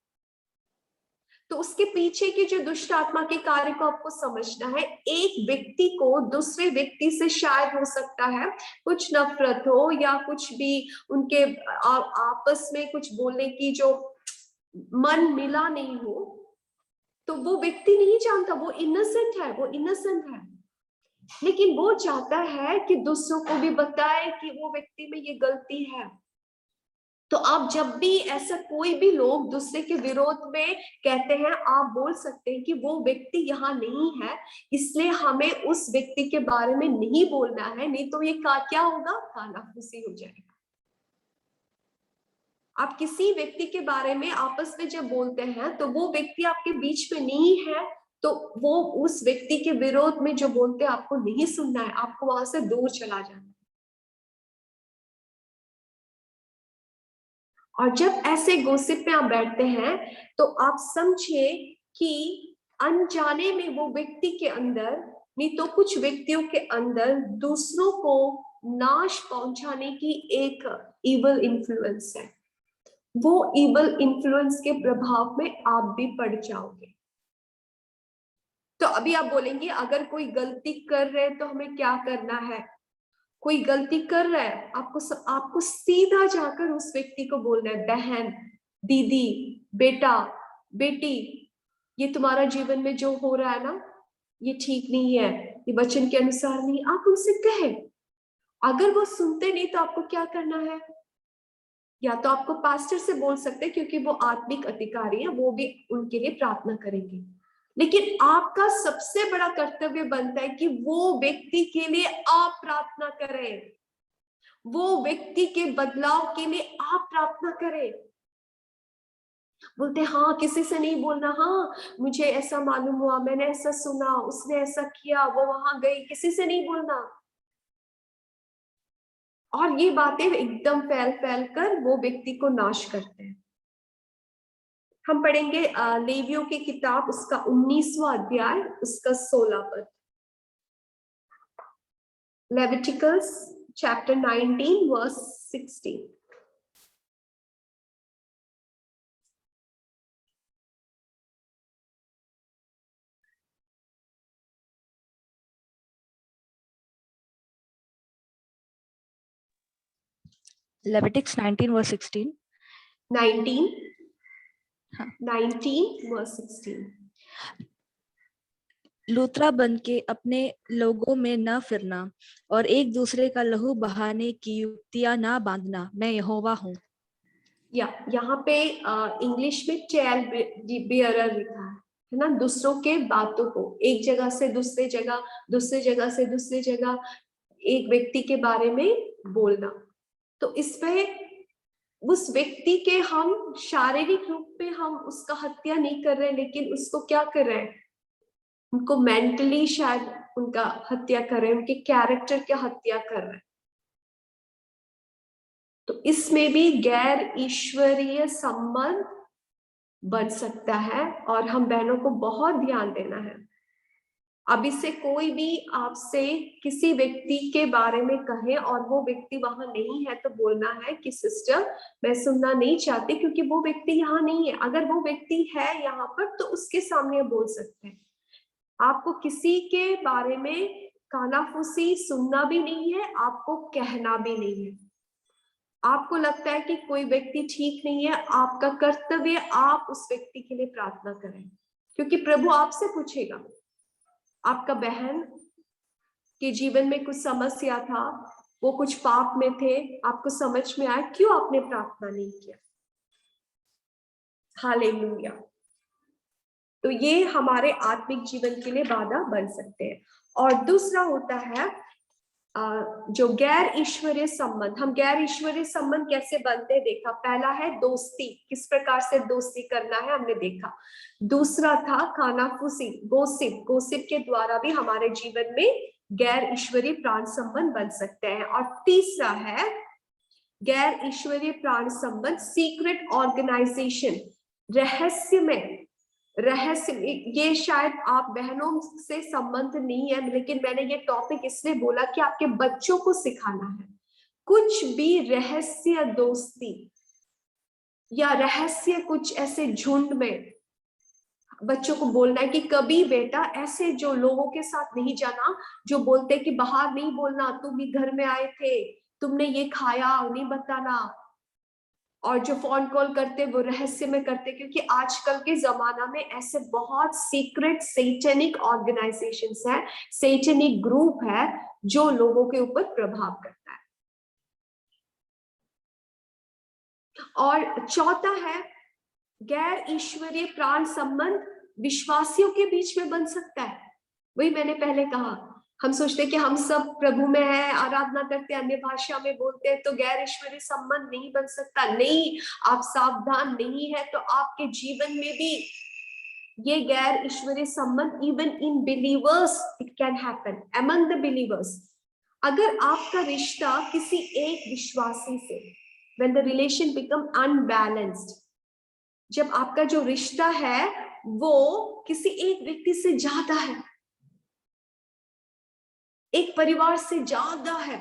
तो उसके पीछे के जो दुष्ट आत्मा के कार्य को आपको समझना है। एक व्यक्ति को दूसरे व्यक्ति से शायद हो सकता है कुछ नफरत हो या कुछ भी उनके आपस में कुछ बोलने की जो मन मिला नहीं हो, तो वो व्यक्ति नहीं जानता, वो इनोसेंट है, वो इनोसेंट है, लेकिन वो चाहता है कि दूसरों को भी बताए कि वो व्यक्ति में ये गलती है। तो आप जब भी ऐसा कोई भी लोग दूसरे के विरोध में कहते हैं, आप बोल सकते हैं कि वो व्यक्ति यहाँ नहीं है, इसलिए हमें उस व्यक्ति के बारे में नहीं बोलना है, नहीं तो ये क्या होगा, कानाफूसी हो जाएगा। आप किसी व्यक्ति के बारे में आपस में जब बोलते हैं तो वो व्यक्ति आपके बीच में नहीं है, तो वो उस व्यक्ति के विरोध में जो बोलते हैं आपको नहीं सुनना है, आपको वहां से दूर चला जाना है। और जब ऐसे गॉसिप में आप बैठते हैं तो आप समझिए कि अनजाने में वो व्यक्ति के अंदर, नहीं तो कुछ व्यक्तियों के अंदर दूसरों को नाश पहुंचाने की एक इवल इन्फ्लुएंस है। वो इवल इन्फ्लुएंस के प्रभाव में आप भी पड़ जाओगे। तो अभी आप बोलेंगे अगर कोई गलती कर रहे हैं तो हमें क्या करना है। कोई गलती कर रहा है, आपको सीधा जाकर उस व्यक्ति को बोलना है, बहन, दीदी, बेटा, बेटी, ये तुम्हारा जीवन में जो हो रहा है ना, ये ठीक नहीं है, ये वचन के अनुसार नहीं। आप उनसे कहे, अगर वो सुनते नहीं तो आपको क्या करना है, या तो आपको पास्टर से बोल सकते हैं क्योंकि वो आत्मिक अधिकारी है, वो भी उनके लिए प्रार्थना करेंगे। लेकिन आपका सबसे बड़ा कर्तव्य बनता है कि वो व्यक्ति के लिए आप प्रार्थना करें, वो व्यक्ति के बदलाव के लिए आप प्रार्थना करें। बोलते हाँ किसी से नहीं बोलना, हाँ मुझे ऐसा मालूम हुआ, मैंने ऐसा सुना, उसने ऐसा किया, वो वहां गई, किसी से नहीं बोलना। और ये बातें एकदम फैल कर वो व्यक्ति को नाश करते हैं। हम पढ़ेंगे लेवियों की किताब, उसका 19वां अध्याय, उसका 16 पद। लेविटिकल्स चैप्टर 19 वर्स 16। Leviticus 19 verse 16. 19 हाँ. 19 verse 16। लूथरा बन के अपने लोगों में न फिरना और एक दूसरे का लहू बहाने की युक्तियां ना बांधना, मैं यहोवा हूँ। यहाँ पे इंग्लिश में टेल बियरर लिखा है ना, दूसरों के बातों को एक जगह से दूसरे जगह, दूसरे जगह से दूसरी जगह एक व्यक्ति के बारे में बोलना। तो इसमें उस व्यक्ति के हम शारीरिक रूप में हम उसका हत्या नहीं कर रहे, लेकिन उसको क्या कर रहे हैं, उनको मेंटली शायद उनका हत्या कर रहे हैं, उनके कैरेक्टर की हत्या कर रहे हैं। तो इसमें भी गैर ईश्वरीय संबंध बन सकता है और हम बहनों को बहुत ध्यान देना है। अभी से कोई भी आपसे किसी व्यक्ति के बारे में कहे और वो व्यक्ति वहां नहीं है तो बोलना है कि सिस्टर मैं सुनना नहीं चाहती क्योंकि वो व्यक्ति यहाँ नहीं है। अगर वो व्यक्ति है यहाँ पर तो उसके सामने बोल सकते हैं। आपको किसी के बारे में कानाफूसी सुनना भी नहीं है, आपको कहना भी नहीं है। आपको लगता है कि कोई व्यक्ति ठीक नहीं है, आपका कर्तव्य आप उस व्यक्ति के लिए प्रार्थना करें, क्योंकि प्रभु आपसे पूछेगा। आपका बहन के जीवन में कुछ समस्या था, वो कुछ पाप में थे, आपको समझ में आया, क्यों आपने प्रार्थना नहीं किया। हालेलुया। तो ये हमारे आत्मिक जीवन के लिए बाधा बन सकते हैं। और दूसरा होता है जो गैर ईश्वरीय संबंध। हम गैर ईश्वरीय संबंध कैसे बनते हैं देखा। पहला है दोस्ती, किस प्रकार से दोस्ती करना है हमने देखा। दूसरा था कानाफूसी, गोसिप, गोसिप के द्वारा भी हमारे जीवन में गैर ईश्वरीय प्राण संबंध बन सकते हैं। और तीसरा है गैर ईश्वरीय प्राण संबंध सीक्रेट ऑर्गेनाइजेशन, रहस्य में रहस्य, ये शायद आप बहनों से संबंध नहीं है, लेकिन मैंने ये टॉपिक इसलिए बोला कि आपके बच्चों को सिखाना है। कुछ भी रहस्य दोस्ती या रहस्य कुछ ऐसे झुंड में बच्चों को बोलना है कि कभी बेटा ऐसे जो लोगों के साथ नहीं जाना, जो बोलते कि बाहर नहीं बोलना, तुम ही घर में आए थे, तुमने ये खाया नहीं बताना, और जो फोन कॉल करते वो रहस्य में करते, क्योंकि आजकल के जमाना में ऐसे बहुत सीक्रेट सैटेनिक ऑर्गेनाइजेशंस हैं, सैटेनिक ग्रुप है जो लोगों के ऊपर प्रभाव करता है। और चौथा है गैर ईश्वरीय प्राण संबंध विश्वासियों के बीच में बन सकता है। वही मैंने पहले कहा, हम सोचते हैं कि हम सब प्रभु में हैं, आराधना करते हैं, अन्य भाषा में बोलते हैं, तो गैर ईश्वरीय संबंध नहीं बन सकता। नहीं, आप सावधान नहीं है तो आपके जीवन में भी ये गैर ईश्वरीय संबंध, even in believers it can happen, among the believers. अगर आपका रिश्ता किसी एक विश्वासी से, when the relation become unbalanced, जब आपका जो रिश्ता है वो किसी एक व्यक्ति से ज्यादा है, एक परिवार से ज्यादा है।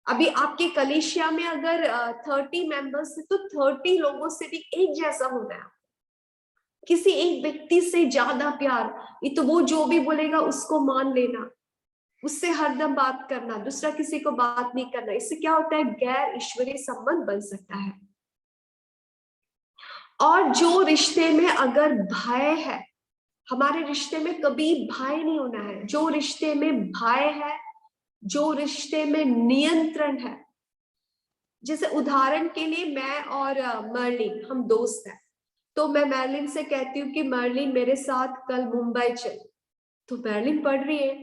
अभी आपके कलीसिया में अगर 30 मेंबर्स है तो 30 लोगों से भी एक जैसा होना है, किसी एक व्यक्ति से ज्यादा प्यार। ये तो वो जो भी बोलेगा उसको मान लेना, उससे हरदम बात करना, दूसरा किसी को बात नहीं करना। इससे क्या होता है, गैर ईश्वरीय संबंध बन सकता है। और जो रिश्ते में अगर भय है, हमारे रिश्ते में कभी भय नहीं होना है। जो रिश्ते में भय है, जो रिश्ते में नियंत्रण है, जैसे उदाहरण के लिए मैं और मर्लिन हम दोस्त हैं, तो मैं मर्लिन से कहती हूँ कि मर्लिन मेरे साथ कल मुंबई चल, तो मर्लिन पढ़ रही है,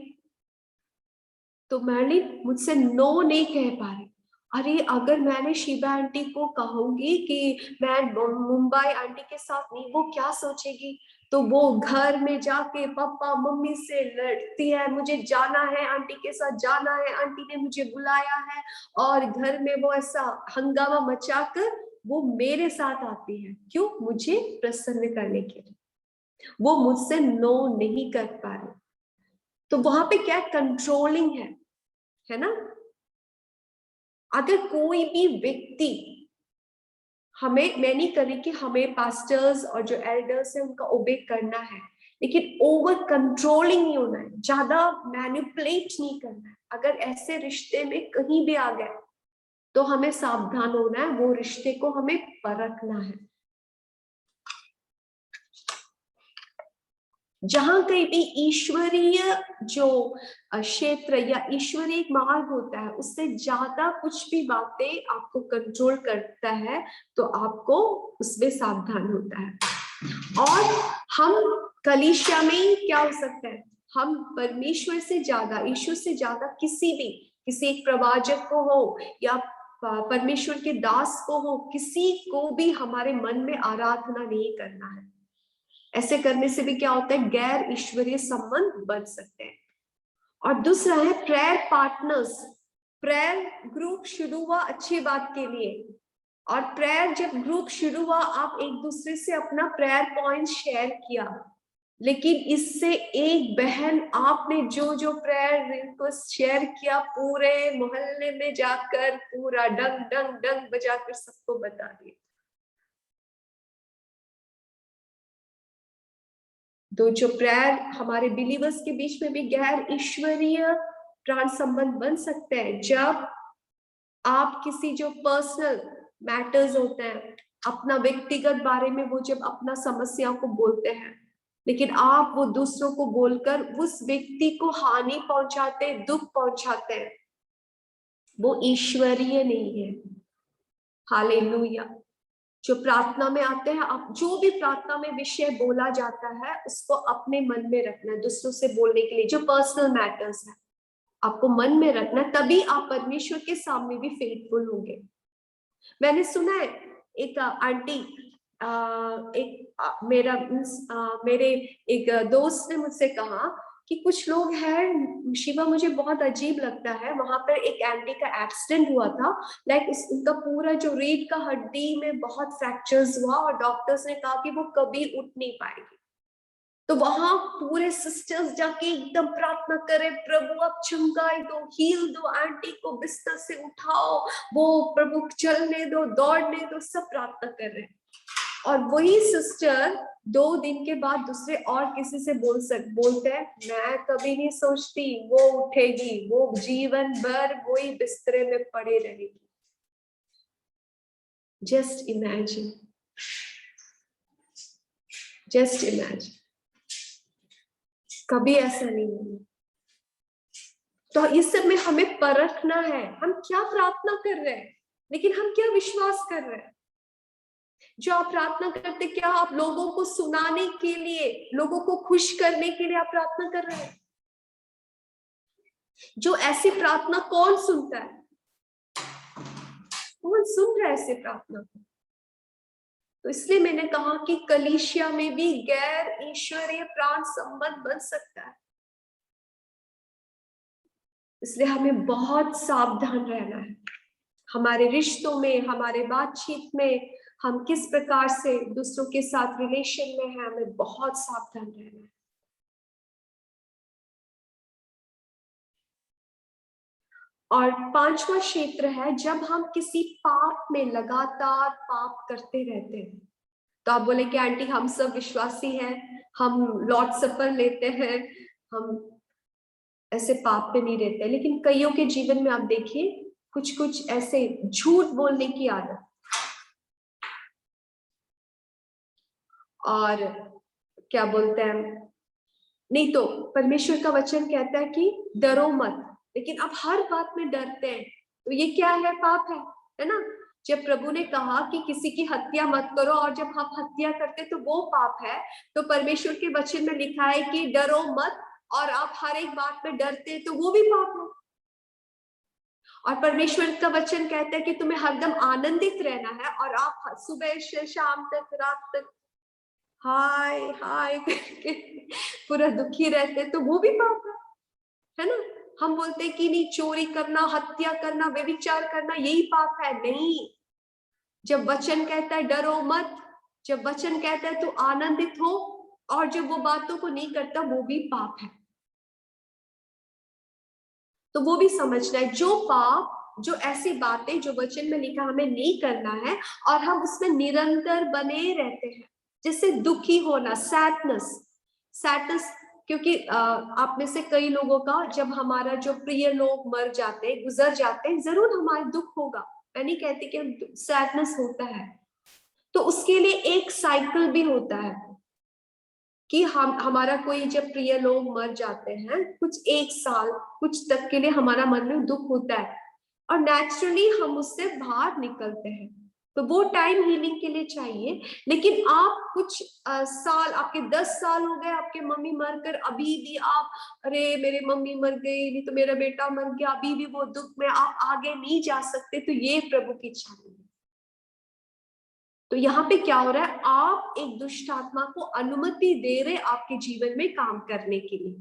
तो मर्लिन मुझसे नो नहीं कह पा रही। अरे अगर मैंने शिबा आंटी को कहूंगी कि मैं मुंबई आंटी के साथ नहीं, वो क्या सोचेगी? तो वो घर में जाके पापा मम्मी से लड़ती है, मुझे जाना है, आंटी के साथ जाना है, आंटी ने मुझे बुलाया है, और घर में वो ऐसा हंगामा मचाकर वो मेरे साथ आती है। क्यों? मुझे प्रसन्न करने के लिए। वो मुझसे नो नहीं कर पा रही, तो वहां पे क्या कंट्रोलिंग है ना? अगर कोई भी व्यक्ति हमें, मैं नहीं कर रही कि हमें पास्टर्स और जो एल्डर्स है उनका ओबे करना है, लेकिन ओवर कंट्रोलिंग नहीं होना है, ज्यादा मैनिपुलेट नहीं करना है। अगर ऐसे रिश्ते में कहीं भी आ गए तो हमें सावधान होना है, वो रिश्ते को हमें परखना है। जहां कहीं भी ईश्वरीय जो क्षेत्र या ईश्वरीय एक मार्ग होता है, उससे ज्यादा कुछ भी बातें आपको कंट्रोल करता है, तो आपको उसमें सावधान होता है। और हम कलीसिया में क्या हो सकता है, हम परमेश्वर से ज्यादा, ईश्वर से ज्यादा किसी भी, किसी एक प्रवाचक को हो या परमेश्वर के दास को हो, किसी को भी हमारे मन में आराधना नहीं करना है। ऐसे करने से भी क्या होता है, गैर ईश्वरीय संबंध बन सकते हैं। और दूसरा है प्रेयर पार्टनर्स। प्रेयर ग्रुप शुरू हुआ अच्छी बात के लिए, और प्रेयर जब ग्रुप शुरू हुआ, आप एक दूसरे से अपना प्रेयर पॉइंट शेयर किया, लेकिन इससे एक बहन आपने जो जो प्रेयर रिक्वेस्ट शेयर किया, पूरे मोहल्ले में जाकर पूरा डंग डंग डंग बजाकर सबको बता दिया। तो जो प्रेयर हमारे बिलीवर्स के बीच में भी गैर ईश्वरीय प्राण संबंध बन सकते हैं, जब आप किसी जो पर्सनल मैटर्स होते हैं, अपना व्यक्तिगत बारे में वो जब अपना समस्या को बोलते हैं, लेकिन आप वो दूसरों को बोलकर उस व्यक्ति को हानि पहुंचाते, दुख पहुंचाते हैं, वो ईश्वरीय नहीं है। हालेलुया। जो प्रार्थना में आते हैं, आप जो भी प्रार्थना में विषय बोला जाता है उसको अपने मन में रखना है। दूसरों से बोलने के लिए जो पर्सनल मैटर्स है आपको मन में रखना, तभी आप परमेश्वर के सामने भी फेथफुल होंगे। मैंने सुना है एक आंटी, मेरे एक दोस्त ने मुझसे कहा कि कुछ लोग हैं, शिवा मुझे बहुत अजीब लगता है, वहां पर एक आंटी का एक्सीडेंट हुआ था, लाइक उनका पूरा जो रीढ़ का हड्डी में बहुत फ्रैक्चर्स हुआ और डॉक्टर्स ने कहा कि वो कभी उठ नहीं पाएगी। तो वहां पूरे सिस्टर्स जाके एकदम प्रार्थना करे, प्रभु अब चंगाई दो, हील दो, आंटी को बिस्तर से उठाओ, वो प्रभु चलने दो, दौड़ने दो, सब प्रार्थना कर रहे हैं। और वही सिस्टर 2 दिन के बाद दूसरे और किसी से बोलते हैं, मैं कभी नहीं सोचती वो उठेगी, वो जीवन भर वही बिस्तरे में पड़े रहेगी। जस्ट इमेजिन, जस्ट इमेजिन, कभी ऐसा नहीं होगा। तो इस सब में हमें परखना है, हम क्या प्रार्थना कर रहे हैं, लेकिन हम क्या विश्वास कर रहे हैं। जो आप प्रार्थना करते, क्या आप लोगों को सुनाने के लिए, लोगों को खुश करने के लिए आप प्रार्थना कर रहे हैं? जो ऐसी प्रार्थना कौन सुनता है? कौन सुन रहा है ऐसी प्रार्थना को? तो इसलिए मैंने कहा कि कलीसिया में भी गैर ईश्वरीय प्राण संबंध बन सकता है। इसलिए हमें बहुत सावधान रहना है, हमारे रिश्तों में, हमारे बातचीत में, हम किस प्रकार से दूसरों के साथ रिलेशन में हैं, हमें बहुत सावधान रहना है। और 5वां क्षेत्र है, जब हम किसी पाप में लगातार पाप करते रहते हैं। तो आप बोले कि आंटी हम सब विश्वासी हैं, हम लॉर्ड सफर लेते हैं, हम ऐसे पाप पे नहीं रहते, लेकिन कईयों के जीवन में आप देखिए कुछ कुछ ऐसे झूठ बोलने की आदत, और क्या बोलते हैं, नहीं तो परमेश्वर का वचन कहता है कि डरो मत, लेकिन आप हर बात में डरते हैं, तो ये क्या है? पाप है ना। जब प्रभु ने कहा कि किसी की हत्या मत करो, और जब हम हत्या करते तो वो पाप है, तो परमेश्वर के वचन में लिखा है कि डरो मत, और आप हर एक बात में डरते तो वो भी पाप है। और परमेश्वर का वचन कहता है कि तुम्हें हरदम आनंदित रहना है, और आप सुबह से शाम तक, रात तक हाय हाय करके पूरा दुखी रहते, तो वो भी पाप है ना। हम बोलते हैं कि नहीं, चोरी करना, हत्या करना, व्यभिचार करना यही पाप है, नहीं। जब वचन कहता है डरो मत, जब वचन कहता है तू आनंदित हो, और जब वो बातों को नहीं करता, वो भी पाप है। तो वो भी समझना है, जो पाप, जो ऐसी बातें जो वचन में लिखा हमें नहीं करना है, और हम उसमें निरंतर बने रहते हैं, जिससे दुखी होना, सैडनेस, क्योंकि आप में से कई लोगों का जब हमारा जो प्रिय लोग मर जाते हैं, गुजर जाते हैं, जरूर हमारा दुख होगा, मैं नहीं कहती कि सैडनेस होता है। तो उसके लिए एक साइकिल भी होता है कि हमारा कोई जब प्रिय लोग मर जाते हैं, कुछ 1 साल कुछ तक के लिए हमारा मन में दुख होता है, और नेचुरली हम उससे बाहर निकलते हैं, तो वो टाइम हीलिंग के लिए चाहिए। लेकिन आप कुछ साल, आपके 10 साल हो गए, आपके मम्मी मरकर, अभी भी आप, अरे मेरे मम्मी मर गई, नहीं तो मेरा बेटा मर गया, अभी भी वो दुख में आप आगे नहीं जा सकते, तो ये प्रभु की इच्छा नहीं है। तो यहाँ पे क्या हो रहा है, आप एक दुष्ट आत्मा को अनुमति दे रहे आपके जीवन में काम करने के लिए।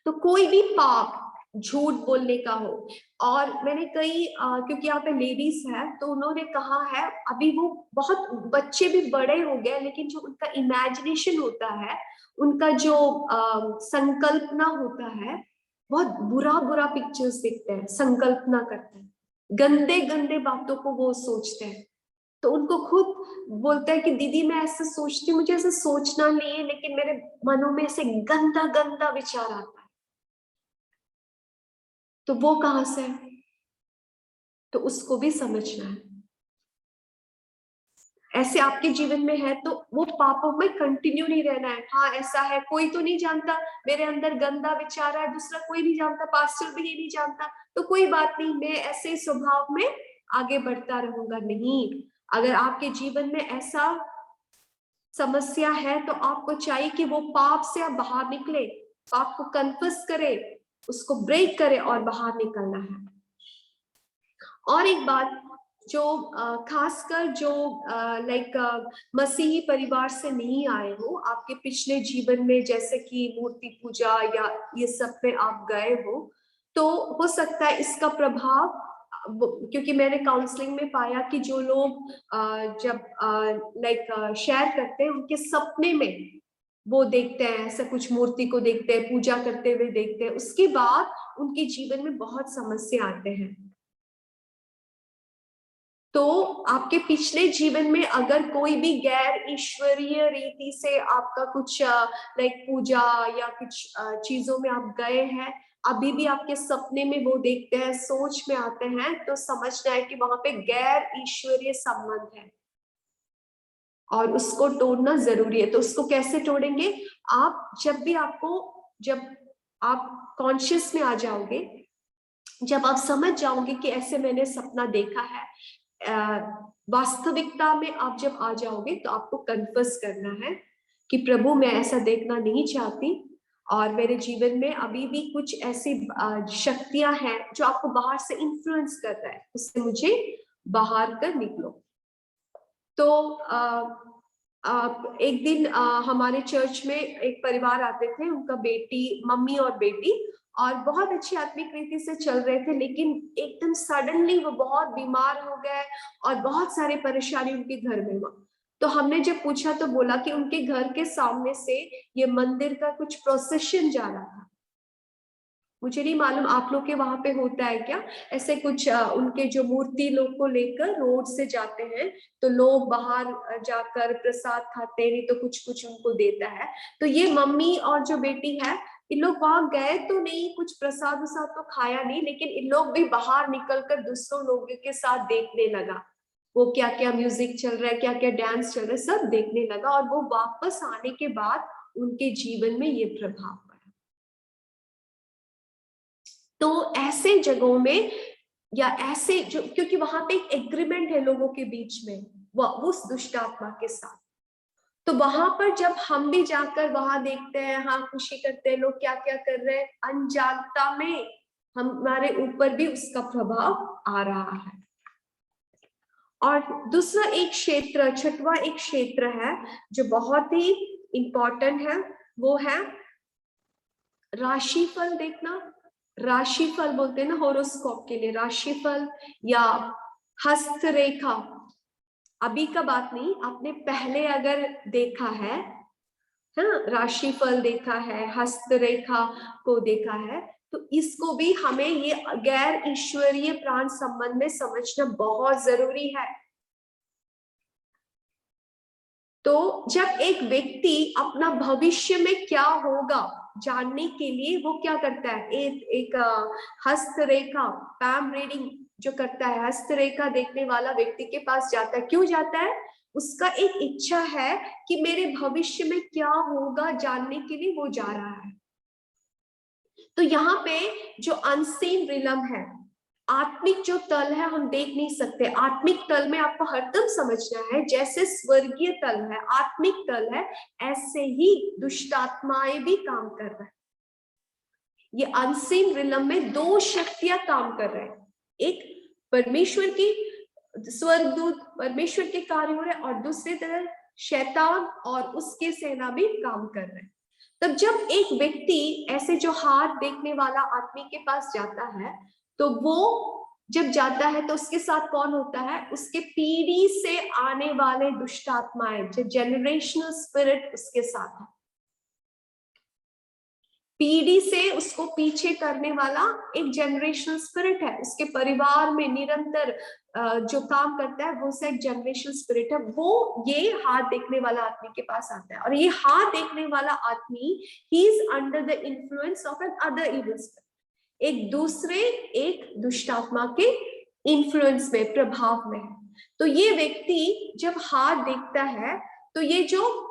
तो कोई भी पाप, झूठ बोलने का हो, और मैंने कई क्योंकि यहाँ पे लेडीज है, तो उन्होंने कहा है, अभी वो बहुत बच्चे भी बड़े हो गए, लेकिन जो उनका इमेजिनेशन होता है, उनका जो संकल्पना होता है, बहुत बुरा बुरा पिक्चर्स देखते हैं, संकल्पना करते हैं, गंदे गंदे बातों को वो सोचते हैं। तो उनको खुद बोलता है कि दीदी मैं ऐसे सोचती हूँ, मुझे ऐसे सोचना नहीं है, लेकिन मेरे मनों में ऐसे गंदा गंदा विचार आता है। तो वो कहां से है? तो उसको भी समझना है। ऐसे आपके जीवन में है तो वो पापों में कंटिन्यू नहीं रहना है। हाँ ऐसा है, कोई तो नहीं जानता मेरे अंदर गंदा विचार है, दूसरा कोई नहीं जानता, पास्टर भी ये नहीं जानता, तो कोई बात नहीं, मैं ऐसे स्वभाव में आगे बढ़ता रहूंगा। नहीं, अगर आपके जीवन में ऐसा समस्या है तो आपको चाहिए कि वो पाप से आप बाहर निकले, पाप को कन्फेस करे, उसको ब्रेक करे और बाहर निकलना है। और एक बात, जो खासकर जो लाइक मसीही परिवार से नहीं आए हो, आपके पिछले जीवन में जैसे कि मूर्ति पूजा या ये सब में आप गए हो, तो हो सकता है इसका प्रभाव क्योंकि मैंने काउंसलिंग में पाया कि जो लोग जब लाइक शेयर करते हैं, उनके सपने में वो देखते हैं, ऐसा कुछ मूर्ति को देखते हैं, पूजा करते हुए देखते हैं, उसके बाद उनके जीवन में बहुत समस्या आते हैं। तो आपके पिछले जीवन में अगर कोई भी गैर ईश्वरीय रीति से आपका कुछ लाइक पूजा या कुछ चीजों में आप गए हैं, अभी भी आपके सपने में वो देखते हैं, सोच में आते हैं, तो समझना है कि वहां पे गैर ईश्वरीय संबंध है और उसको तोड़ना जरूरी है। तो उसको कैसे तोड़ेंगे? आप जब आप कॉन्शियस में आ जाओगे, जब आप समझ जाओगे कि ऐसे मैंने सपना देखा है, वास्तविकता में आप जब आ जाओगे तो आपको कन्फेस करना है कि प्रभु मैं ऐसा देखना नहीं चाहती और मेरे जीवन में अभी भी कुछ ऐसी शक्तियां हैं जो आपको बाहर से इन्फ्लुएंस कर रहा है, उससे मुझे बाहर कर निकलो। तो एक दिन हमारे चर्च में एक परिवार आते थे, उनका बेटी, मम्मी और बेटी, और बहुत अच्छी आत्मिक रीति से चल रहे थे, लेकिन एकदम सडनली वो बहुत बीमार हो गए और बहुत सारे परेशानी उनके घर में हुआ। तो हमने जब पूछा तो बोला कि उनके घर के सामने से ये मंदिर का कुछ प्रोसेशन जा रहा था। मुझे नहीं मालूम आप लोग के वहां पे होता है क्या, ऐसे कुछ उनके जो मूर्ति लोग को लेकर रोड से जाते हैं, तो लोग बाहर जाकर प्रसाद खाते नहीं तो कुछ कुछ उनको देता है। तो ये मम्मी और जो बेटी है, इन लोग वहां गए तो नहीं, कुछ प्रसाद वसाद तो खाया नहीं, लेकिन इन लोग भी बाहर निकलकर दूसरों लोगों के साथ देखने लगा, वो क्या क्या म्यूजिक चल रहा है, क्या क्या डांस चल रहा है, सब देखने लगा। और वो वापस आने के बाद उनके जीवन में ये प्रभाव पड़ा। तो ऐसे जगहों में या ऐसे जो, क्योंकि वहां पे एक एग्रीमेंट है लोगों के बीच में वो उस दुष्ट आत्मा के साथ, तो वहां पर जब हम भी जाकर वहां देखते हैं, हाँ खुशी करते हैं, लोग क्या क्या कर रहे हैं, अनजानता में हमारे ऊपर भी उसका प्रभाव आ रहा है। और दूसरा एक क्षेत्र, छठवां एक क्षेत्र है जो बहुत ही इंपॉर्टेंट है, वो है राशिफल देखना। राशिफल बोलते हैं ना होरोस्कोप के लिए, राशिफल या हस्तरेखा। अभी का बात नहीं, आपने पहले अगर देखा है, हाँ, राशिफल देखा है, हस्तरेखा को देखा है, तो इसको भी हमें ये गैर ईश्वरीय प्राण संबंध में समझना बहुत जरूरी है। तो जब एक व्यक्ति अपना भविष्य में क्या होगा जानने के लिए वो क्या करता है, एक हस्तरेखा, पैम रीडिंग जो करता है, हस्तरेखा देखने वाला व्यक्ति के पास जाता है। क्यों जाता है? उसका एक इच्छा है कि मेरे भविष्य में क्या होगा जानने के लिए वो जा रहा है। तो यहाँ पे जो अनसीन रिलम है, आत्मिक जो तल है, हम देख नहीं सकते। आत्मिक तल में आपको हरदम समझना है, जैसे स्वर्गीय तल है, आत्मिक तल है, ऐसे ही दुष्ट आत्माएं भी काम कर रहे हैं। ये अनसीन रिलम में दो शक्तियां काम कर रहे हैं, एक परमेश्वर की स्वर्गदूत परमेश्वर के कार्य हो रहे हैं, और दूसरी तरफ शैतान और उसके सेना भी काम कर रहे हैं। तब जब एक व्यक्ति ऐसे जो हाथ देखने वाला आदमी के पास जाता है, तो वो जब जाता है तो उसके साथ कौन होता है? उसके पीढ़ी से आने वाले दुष्ट आत्माएं, जो जनरेशनल स्पिरिट उसके साथ है। पीढ़ी से उसको पीछे करने वाला एक जनरेशनल स्पिरिट है, उसके परिवार में निरंतर जो काम करता है, वो एक जनरेशनल स्पिरिट है। वो ये हाथ देखने वाला आदमी के पास आता है, और ये हाथ देखने वाला आदमी ही is under the influence of another evil spirit, एक दूसरे एक दुष्ट आत्मा के इन्फ्लुएंस में, प्रभाव में है। तो ये व्यक्ति जब हाथ देखता है, तो ये जो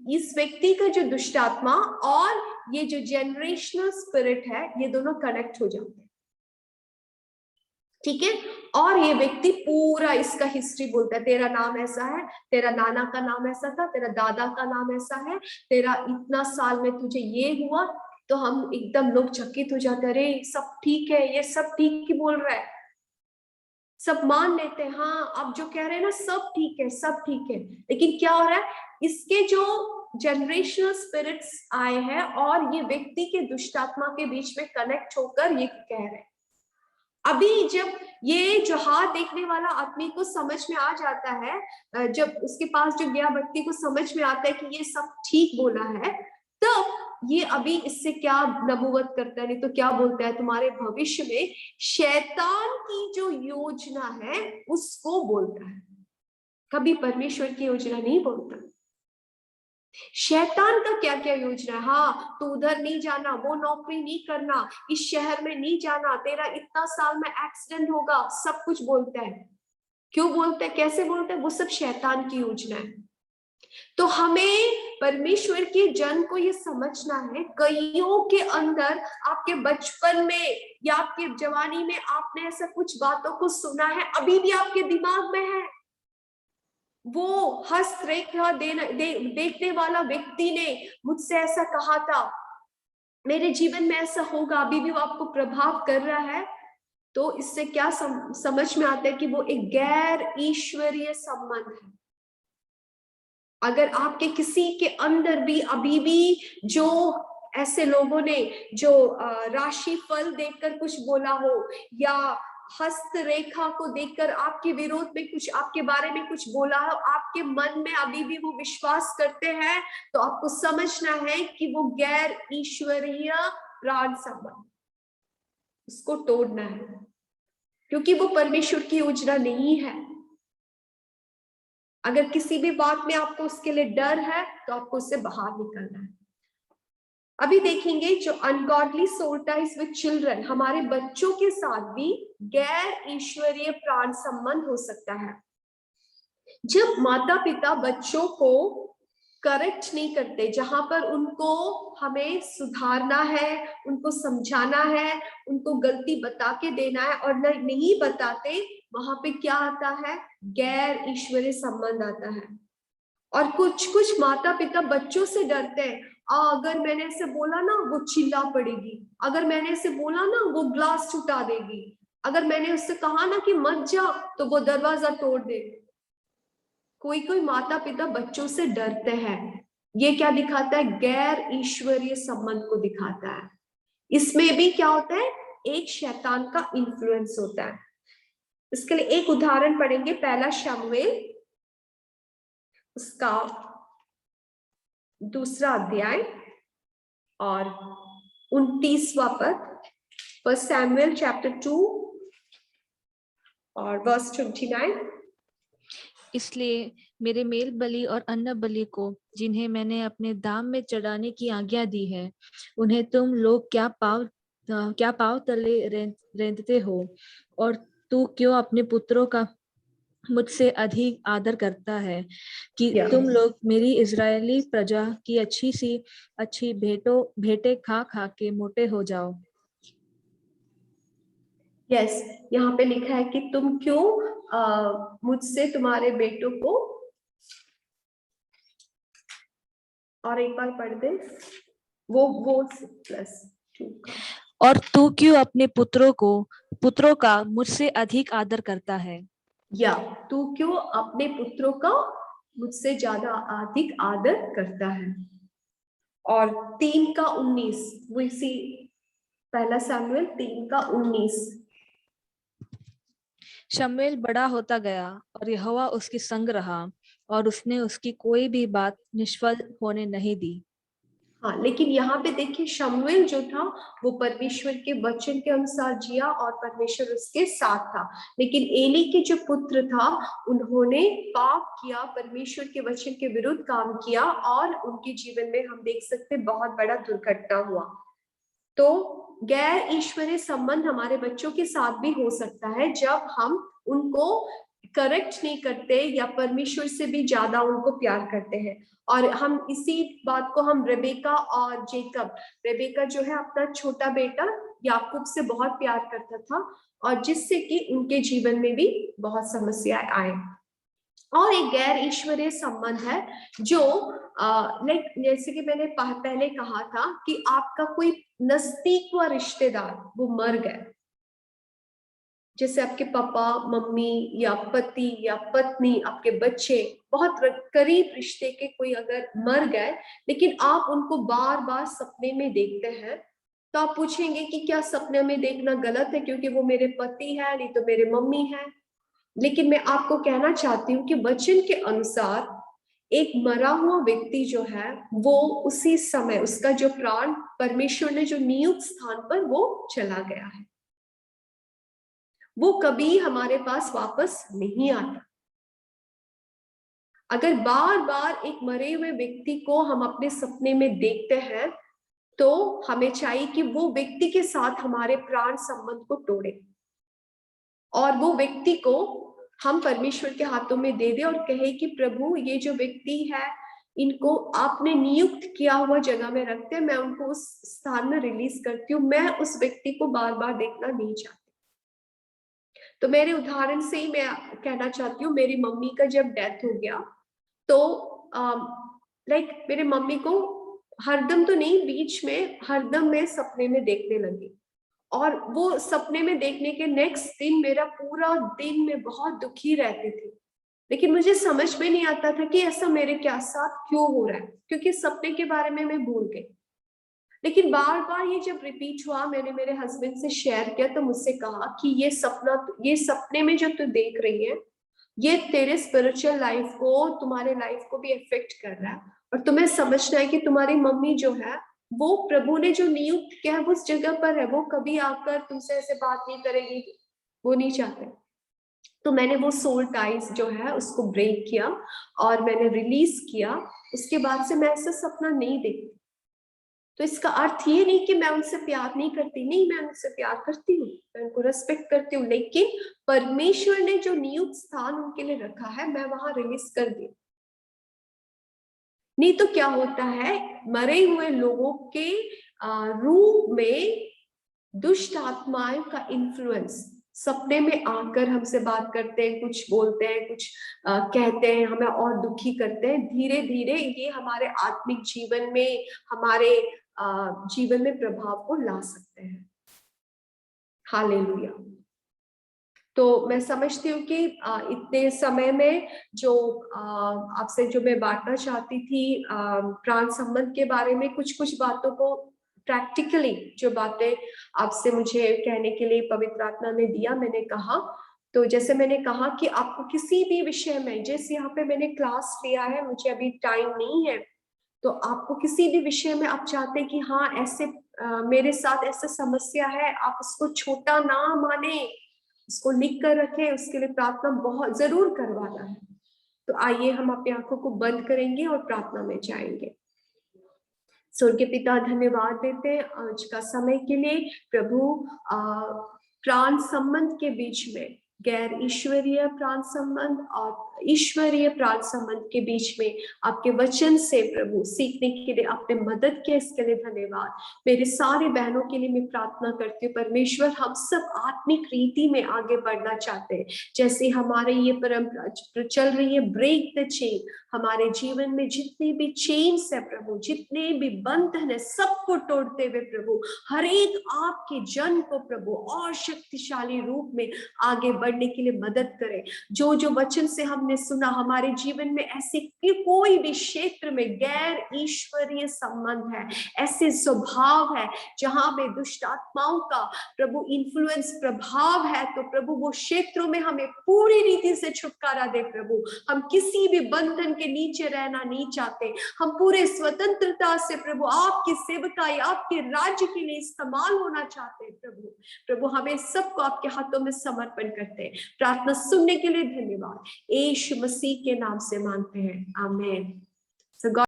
इस व्यक्ति का जो दुष्ट आत्मा और ये जो जनरेशनल स्पिरिट है, ये दोनों कनेक्ट हो जाते हैं, ठीक है। और ये व्यक्ति पूरा इसका हिस्ट्री बोलता है, तेरा नाम ऐसा है, तेरा नाना का नाम ऐसा था, तेरा दादा का नाम ऐसा है, तेरा इतना साल में तुझे ये हुआ। तो हम एकदम लोग चकित हो जाते हैं, अरे सब ठीक है, ये सब ठीक ही बोल रहा है। सब मान लेते हैं, हाँ अब जो कह रहे हैं ना सब ठीक है, सब ठीक है। लेकिन क्या हो रहा है, इसके जो जनरेशनल स्पिरिट्स आए हैं और ये व्यक्ति के दुष्ट आत्मा के बीच में कनेक्ट होकर ये कह रहे हैं। अभी जब ये जो हाथ देखने वाला आदमी को समझ में आ जाता है, जब उसके पास जो गया व्यक्ति को समझ में आता है कि ये सब ठीक बोला है, तब ये अभी इससे क्या नबूवत करता है, नहीं तो क्या बोलता है, तुम्हारे भविष्य में शैतान की जो योजना है उसको बोलता है, कभी परमेश्वर की योजना नहीं बोलता। शैतान का क्या क्या योजना है, हाँ तो उधर नहीं जाना, वो नौकरी नहीं करना, इस शहर में नहीं जाना, तेरा इतना साल में एक्सीडेंट होगा, सब कुछ बोलता है। क्यों बोलता है, कैसे बोलता है, वो सब शैतान की योजना है। तो हमें परमेश्वर के जन को ये समझना है, कईयों के अंदर आपके बचपन में या आपके जवानी में आपने ऐसा कुछ बातों को सुना है, अभी भी आपके दिमाग में है। वो हस्तरेखा देखने वाला व्यक्ति ने मुझसे ऐसा कहा था, मेरे जीवन में ऐसा होगा, अभी भी वो आपको प्रभाव कर रहा है। तो इससे क्या समझ में आता है कि वो एक गैर ईश्वरीय संबंध है। अगर आपके किसी के अंदर भी अभी भी जो ऐसे लोगों ने जो राशि फल देखकर कुछ बोला हो या हस्तरेखा को देखकर आपके विरोध में कुछ, आपके बारे में कुछ बोला हो, आपके मन में अभी भी वो विश्वास करते हैं, तो आपको समझना है कि वो गैर ईश्वरीय प्राण संबंध, उसको तोड़ना है, क्योंकि वो परमेश्वर की योजना नहीं है। अगर किसी भी बात में आपको उसके लिए डर है तो आपको उससे बाहर निकलना है। अभी देखेंगे जो ungodly soul ties with children, हमारे बच्चों के साथ भी गैर ईश्वरीय प्राण संबंध हो सकता है। जब माता पिता बच्चों को करेक्ट नहीं करते, जहां पर उनको हमें सुधारना है, उनको समझाना है, उनको गलती बता के देना है और नहीं बताते, वहां पे क्या आता है, गैर ईश्वरीय संबंध आता है। और कुछ माता पिता बच्चों से डरते हैं, अगर मैंने ऐसे बोला ना वो चिल्ला पड़ेगी, अगर मैंने ऐसे बोला ना वो ग्लास छुटा देगी, अगर मैंने उससे कहा ना कि मत जा तो वो दरवाजा तोड़ दे। कोई कोई माता पिता बच्चों से डरते हैं। ये क्या दिखाता है, गैर ईश्वरीय संबंध को दिखाता है। इसमें भी क्या होता है, एक शैतान का इन्फ्लुएंस होता है। इसके लिए एक उदाहरण पढ़ेंगे, पहला शमूएल उसका 2 अध्याय और 29वां पद, फर्स्ट सैमुएल चैप्टर 2 और वर्स 29। इसलिए मेरे मेल बलि और अन्न बलि को, जिन्हें मैंने अपने दाम में चढ़ाने की आज्ञा दी है, उन्हें तुम लोग क्या पाँव तले रेंदते हो, और तू क्यों अपने पुत्रों का मुझसे अधिक आदर करता है कि तुम लोग मेरी इजरायली प्रजा की अच्छी भेंटें खा खा के मोटे हो जाओ। यस, यहाँ पे लिखा है कि तुम क्यों मुझसे तुम्हारे बेटों को, और एक बार पढ़ दे वो +2 का, और तू क्यों अपने पुत्रों का मुझसे अधिक आदर करता है, या तू क्यों अपने पुत्रों का मुझसे ज्यादा अधिक आदर करता है। और 3 का 19, वो इसी पहला सैमुएल 3 का 19। शमूएल बड़ा होता गया और यहोवा उसके संग रहा, और उसने उसकी कोई भी बात निष्फल होने नहीं दी। हाँ, लेकिन यहाँ पे देखिए शमूएल जो था वो परमेश्वर के वचन के अनुसार जिया और परमेश्वर उसके साथ था। लेकिन एली के जो पुत्र था उन्होंने पाप किया, परमेश्वर के वचन के विरुद्ध काम किया और उनके जीवन में हम देख सकते बहुत बड़ा दुर्घटना हुआ। तो गैर ईश्वरीय संबंध हमारे बच्चों के साथ भी हो सकता है जब हम उनको करेक्ट नहीं करते या परमेश्वर से भी ज्यादा उनको प्यार करते हैं। और हम इसी बात को हम रेबेका और जेकब, रेबेका जो है अपना छोटा बेटा याकूब से बहुत प्यार करता था और जिससे कि उनके जीवन में भी बहुत समस्याएं आए। और एक गैर ईश्वरीय संबंध है जो लाइक जैसे कि मैंने पहले कहा था कि आपका कोई नजदीक व रिश्तेदार वो मर गए, जैसे आपके पापा मम्मी या पति या पत्नी, आपके बच्चे, बहुत करीब रिश्ते के कोई अगर मर गए, लेकिन आप उनको बार बार सपने में देखते हैं, तो आप पूछेंगे कि क्या सपने में देखना गलत है क्योंकि वो मेरे पति है, नहीं तो मेरे मम्मी है। लेकिन मैं आपको कहना चाहती हूँ कि वचन के अनुसार एक मरा हुआ व्यक्ति जो है वो उसी समय उसका जो प्राण परमेश्वर ने जो नियुक्त स्थान पर वो चला गया है, वो कभी हमारे पास वापस नहीं आता। अगर बार बार एक मरे हुए व्यक्ति को हम अपने सपने में देखते हैं, तो हमें चाहिए कि वो व्यक्ति के साथ हमारे प्राण संबंध को तोड़े और वो व्यक्ति को हम परमेश्वर के हाथों में दे दे और कहे कि प्रभु ये जो व्यक्ति है इनको आपने नियुक्त किया हुआ जगह में रखते हैं, मैं उनको उस स्थान में रिलीज करती हूँ, मैं उस व्यक्ति को बार बार देखना नहीं चाहती। तो मेरे उदाहरण से ही मैं कहना चाहती हूँ, मेरी मम्मी का जब डेथ हो गया तो लाइक मेरे मम्मी को हरदम तो नहीं, बीच में हरदम मैं सपने में देखने लगी और वो सपने में देखने के नेक्स्ट दिन मेरा पूरा दिन मैं बहुत दुखी रहती थी, लेकिन मुझे समझ में नहीं आता था कि ऐसा मेरे क्या साथ क्यों हो रहा है, क्योंकि सपने के बारे में मैं भूल गई। लेकिन बार बार ये जब रिपीट हुआ, मैंने मेरे हस्बैंड से शेयर किया तो मुझसे कहा कि ये सपना, ये सपने में जो तू देख रही है ये तेरे स्पिरिचुअल लाइफ को, तुम्हारे लाइफ को भी इफेक्ट कर रहा है और तुम्हें समझना है कि तुम्हारी मम्मी जो है वो प्रभु ने जो नियुक्त किया है वो उस जगह पर है, वो कभी आकर तुमसे ऐसे बात नहीं करेगी, वो नहीं चाहते। तो मैंने वो सोल टाइज जो है उसको ब्रेक किया और मैंने रिलीज किया। उसके बाद से मैं ऐसा सपना नहीं देखती। तो इसका अर्थ ये नहीं कि मैं उनसे प्यार नहीं करती, नहीं, मैं उनसे प्यार करती हूँ, मैं उनको रेस्पेक्ट करती हूँ, लेकिन परमेश्वर ने जो नियुक्त स्थान उनके लिए रखा है मैं वहां रिलीज कर दी। नहीं तो क्या होता है, मरे हुए लोगों के रूप में दुष्ट आत्माओं का इन्फ्लुएंस सपने में आकर हमसे बात करते हैं, कुछ बोलते हैं, कुछ कहते हैं, हमें और दुखी करते हैं। धीरे धीरे ये हमारे आत्मिक जीवन में, हमारे जीवन में प्रभाव को ला सकते हैं। हालेलुया। तो मैं समझती हूँ कि इतने समय में जो आपसे जो मैं बांटना चाहती थी प्राण संबंध के बारे में, कुछ कुछ बातों को प्रैक्टिकली जो बातें आपसे मुझे कहने के लिए पवित्र आत्मा ने दिया, मैंने कहा। तो जैसे मैंने कहा कि आपको किसी भी विषय में, जैसे यहाँ पे मैंने क्लास लिया है, मुझे अभी टाइम नहीं है, तो आपको किसी भी विषय में आप चाहते हैं कि हाँ ऐसे मेरे साथ ऐसा समस्या है, आप उसको छोटा ना माने, उसको लिख कर रखें, उसके लिए प्रार्थना बहुत जरूर करवाना है। तो आइए हम अपनी आंखों को बंद करेंगे और प्रार्थना में जाएंगे। स्वर्गीय पिता, धन्यवाद देते हैं आज का समय के लिए। प्रभु प्राण संबंध के बीच में, गैर ईश्वरीय प्राण संबंध और ईश्वरीय प्राण संबंध के बीच में आपके वचन से प्रभु सीखने के लिए आपने मदद किया, इसके लिए धन्यवाद। मेरे सारे बहनों के लिए मैं प्रार्थना करती हूँ परमेश्वर, हम सब आत्मिक रीति में आगे बढ़ना चाहते हैं, जैसे हमारे ये परंपरा चल रही है, ब्रेक द चेन। हमारे जीवन में जितने भी चेन्स है प्रभु, जितने भी बंधन है, सबको तोड़ते हुए प्रभु हर एक आपके जन को प्रभु और शक्तिशाली रूप में आगे बढ़ने के लिए मदद करें। जो जो वचन से हमने सुना, हमारे जीवन में ऐसे कोई भी क्षेत्र में गैर ईश्वरीय संबंध है, ऐसे स्वभाव है जहां में दुष्ट आत्माओं का प्रभु इन्फ्लुएंस प्रभाव है, तो प्रभु वो क्षेत्रों में हमें पूरी रीति से छुटकारा दे प्रभु। हम किसी भी बंधन के नीचे रहना नहीं चाहते, हम पूरे स्वतंत्रता से प्रभु आपकी सेवकाई, आपके राज्य के लिए इस्तेमाल होना चाहते हैं प्रभु। प्रभु हमें सबको आपके हाथों में समर्पण करते हैं। प्रार्थना सुनने के लिए धन्यवाद, यीशु मसीह के नाम से मांगते हैं, आमीन।